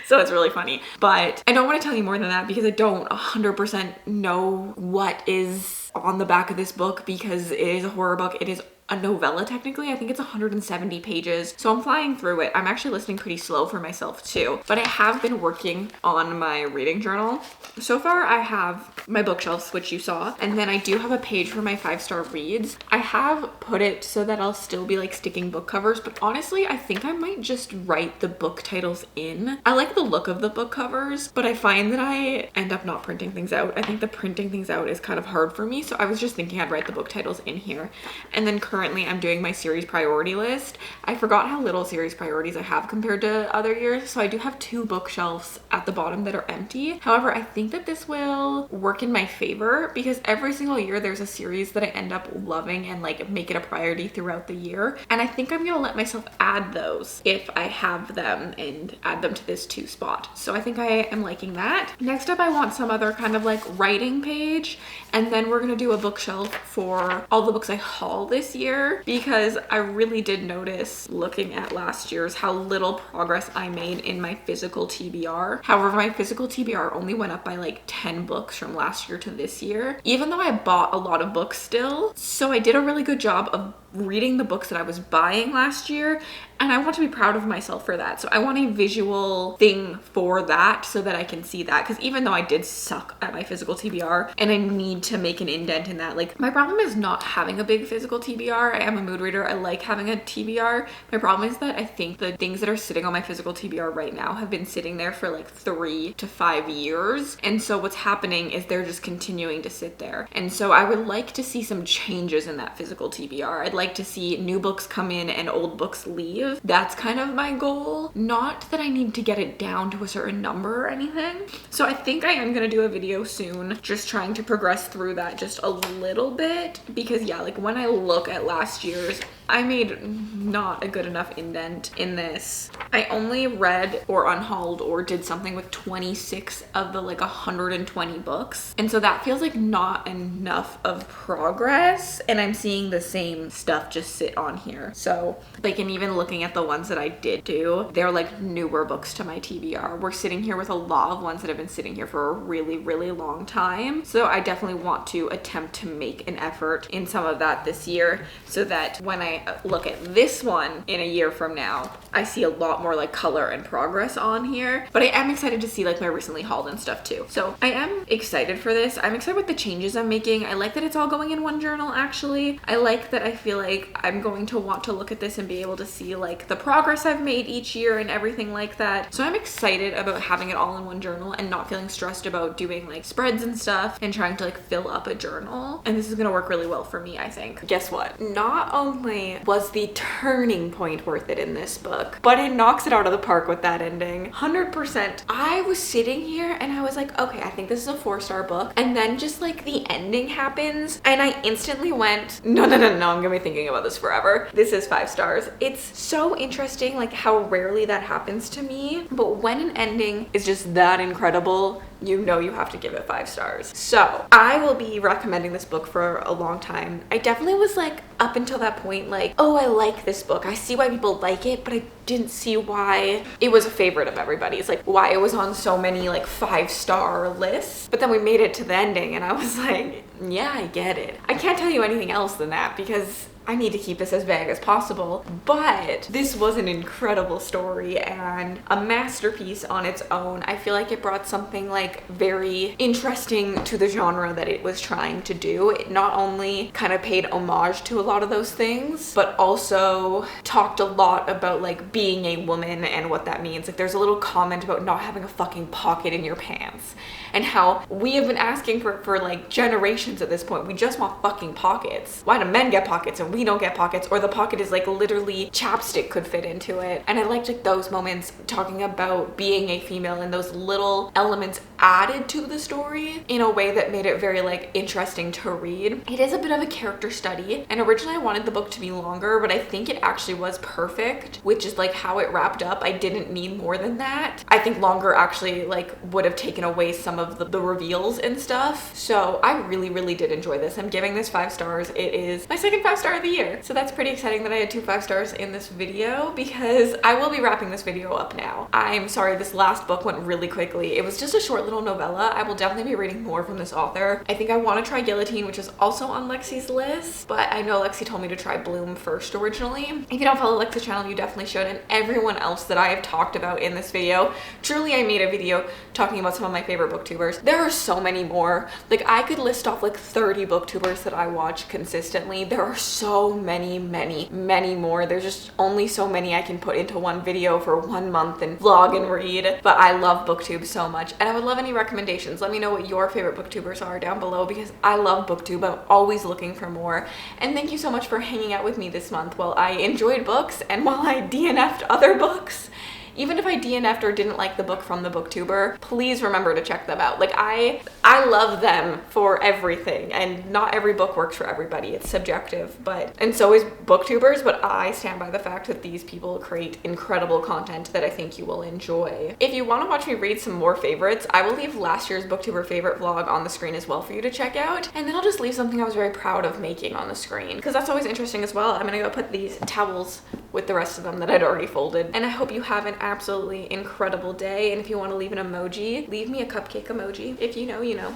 So it's really funny. But I don't want to tell you more than that because I don't 100% know what is on the back of this book, because it is a horror book. It is a novella technically. I think it's 170 pages, so I'm flying through it. I'm actually listening pretty slow for myself too, but I have been working on my reading journal. So far I have my bookshelves, which you saw, and then I do have a page for my 5-star reads. I have put it so that I'll still be like sticking book covers, but honestly I think I might just write the book titles in. I like the look of the book covers, but I find that I end up not printing things out. I think the printing things out is kind of hard for me, so I was just thinking I'd write the book titles in here. And then currently I'm doing my series priority list. I forgot how little series priorities I have compared to other years. So I do have 2 bookshelves at the bottom that are empty. However, I think that this will work in my favor because every single year there's a series that I end up loving and like make it a priority throughout the year. And I think I'm gonna let myself add those if I have them and add them to this 2 spot. So I think I am liking that. Next up, I want some other kind of like writing page. And then we're gonna do a bookshelf for all the books I haul this year because I really did notice looking at last year's how little progress I made in my physical TBR. However, my physical TBR only went up by like 10 books from last year to this year, even though I bought a lot of books still. So I did a really good job of reading the books that I was buying last year, and I want to be proud of myself for that. So I want a visual thing for that so that I can see that, because even though I did suck at my physical TBR and I need to make an indent in that, like my problem is not having a big physical TBR. I am a mood reader. I like having a TBR. My problem is that I think the things that are sitting on my physical TBR right now have been sitting there for like 3 to 5 years, and so what's happening is they're just continuing to sit there. And so I would like to see some changes in that physical TBR. I'd like to see new books come in and old books leave. That's kind of my goal. Not that I need to get it down to a certain number or anything. So I think I am gonna do a video soon just trying to progress through that just a little bit, because yeah, like when I look at last year's, I made not a good enough indent in this. I only read or unhauled or did something with 26 of the like 120 books. And so that feels like not enough of progress. And I'm seeing the same stuff just sit on here. So like, and even looking at the ones that I did do, they're like newer books to my TBR. We're sitting here with a lot of ones that have been sitting here for a really, really long time. So I definitely want to attempt to make an effort in some of that this year so that when I look at this one in a year from now, I see a lot more like color and progress on here. But I am excited to see like my recently hauled and stuff too. So I am excited for this. I'm excited with the changes I'm making. I like that it's all going in one journal actually. I like that I feel like I'm going to want to look at this and be able to see like the progress I've made each year and everything like that. So I'm excited about having it all in one journal and not feeling stressed about doing like spreads and stuff and trying to like fill up a journal. And this is gonna work really well for me, I think. Guess what? Not only was the turning point worth it in this book, but it knocks it out of the park with that ending. 100%. I was sitting here and I was like, okay, I think this is a 4-star book. And then just like the ending happens and I instantly went, no, I'm gonna be thinking about this forever. This is 5 stars. It's so interesting like how rarely that happens to me, but when an ending is just that incredible, you know you have to give it 5 stars. So I will be recommending this book for a long time. I definitely was like up until that point like, oh, I like this book. I see why people like it, but I didn't see why it was a favorite of everybody's, like why it was on so many like 5-star lists. But then we made it to the ending and I was like, yeah, I get it. I can't tell you anything else than that because I need to keep this as vague as possible, but this was an incredible story and a masterpiece on its own. I feel like it brought something like very interesting to the genre that it was trying to do. It not only kind of paid homage to a lot of those things, but also talked a lot about like being a woman and what that means. Like there's a little comment about not having a fucking pocket in your pants and how we have been asking for like generations at this point. We just want fucking pockets. Why do men get pockets and we don't get pockets? Or the pocket is like literally chapstick could fit into it. And I liked like those moments talking about being a female and those little elements added to the story in a way that made it very like interesting to read. It is a bit of a character study, and originally I wanted the book to be longer, but I think it actually was perfect, which is like how it wrapped up. I didn't need more than that. I think longer actually like would have taken away some of the reveals and stuff. So I really did enjoy this. I'm giving this 5 stars. It is my second 5-star of the year. So that's pretty exciting that I had 2 5 stars in this video because I will be wrapping this video up now. I'm sorry, this last book went really quickly. It was just a short little novella. I will definitely be reading more from this author. I think I want to try Guillotine, which is also on Lexi's list, but I know Lexi told me to try Bloom first originally. If you don't follow Lexi's channel, you definitely should, and everyone else that I have talked about in this video. Truly, I made a video talking about some of my favorite booktubers. There are so many more. Like I could list off like like 30 booktubers that I watch consistently. There are so many more. There's just only so many I can put into one video for 1 month and vlog and read, but I love booktube so much, and I would love any recommendations. Let me know what your favorite booktubers are down below, because I love booktube. I'm always looking for more. And thank you so much for hanging out with me this month while I enjoyed books and while I DNF'd other books. Even if I DNF'd or didn't like the book from the booktuber, please remember to check them out. Like, I love them for everything, and not every book works for everybody. It's subjective, and so is booktubers, but I stand by the fact that these people create incredible content that I think you will enjoy. If you want to watch me read some more favorites, I will leave last year's booktuber favorite vlog on the screen as well for you to check out, and then I'll just leave something I was very proud of making on the screen, because that's always interesting as well. I'm gonna go put these towels with the rest of them that I'd already folded, and I hope you have an absolutely incredible day. And if you want to leave an emoji, leave me a cupcake emoji. If you know, you know.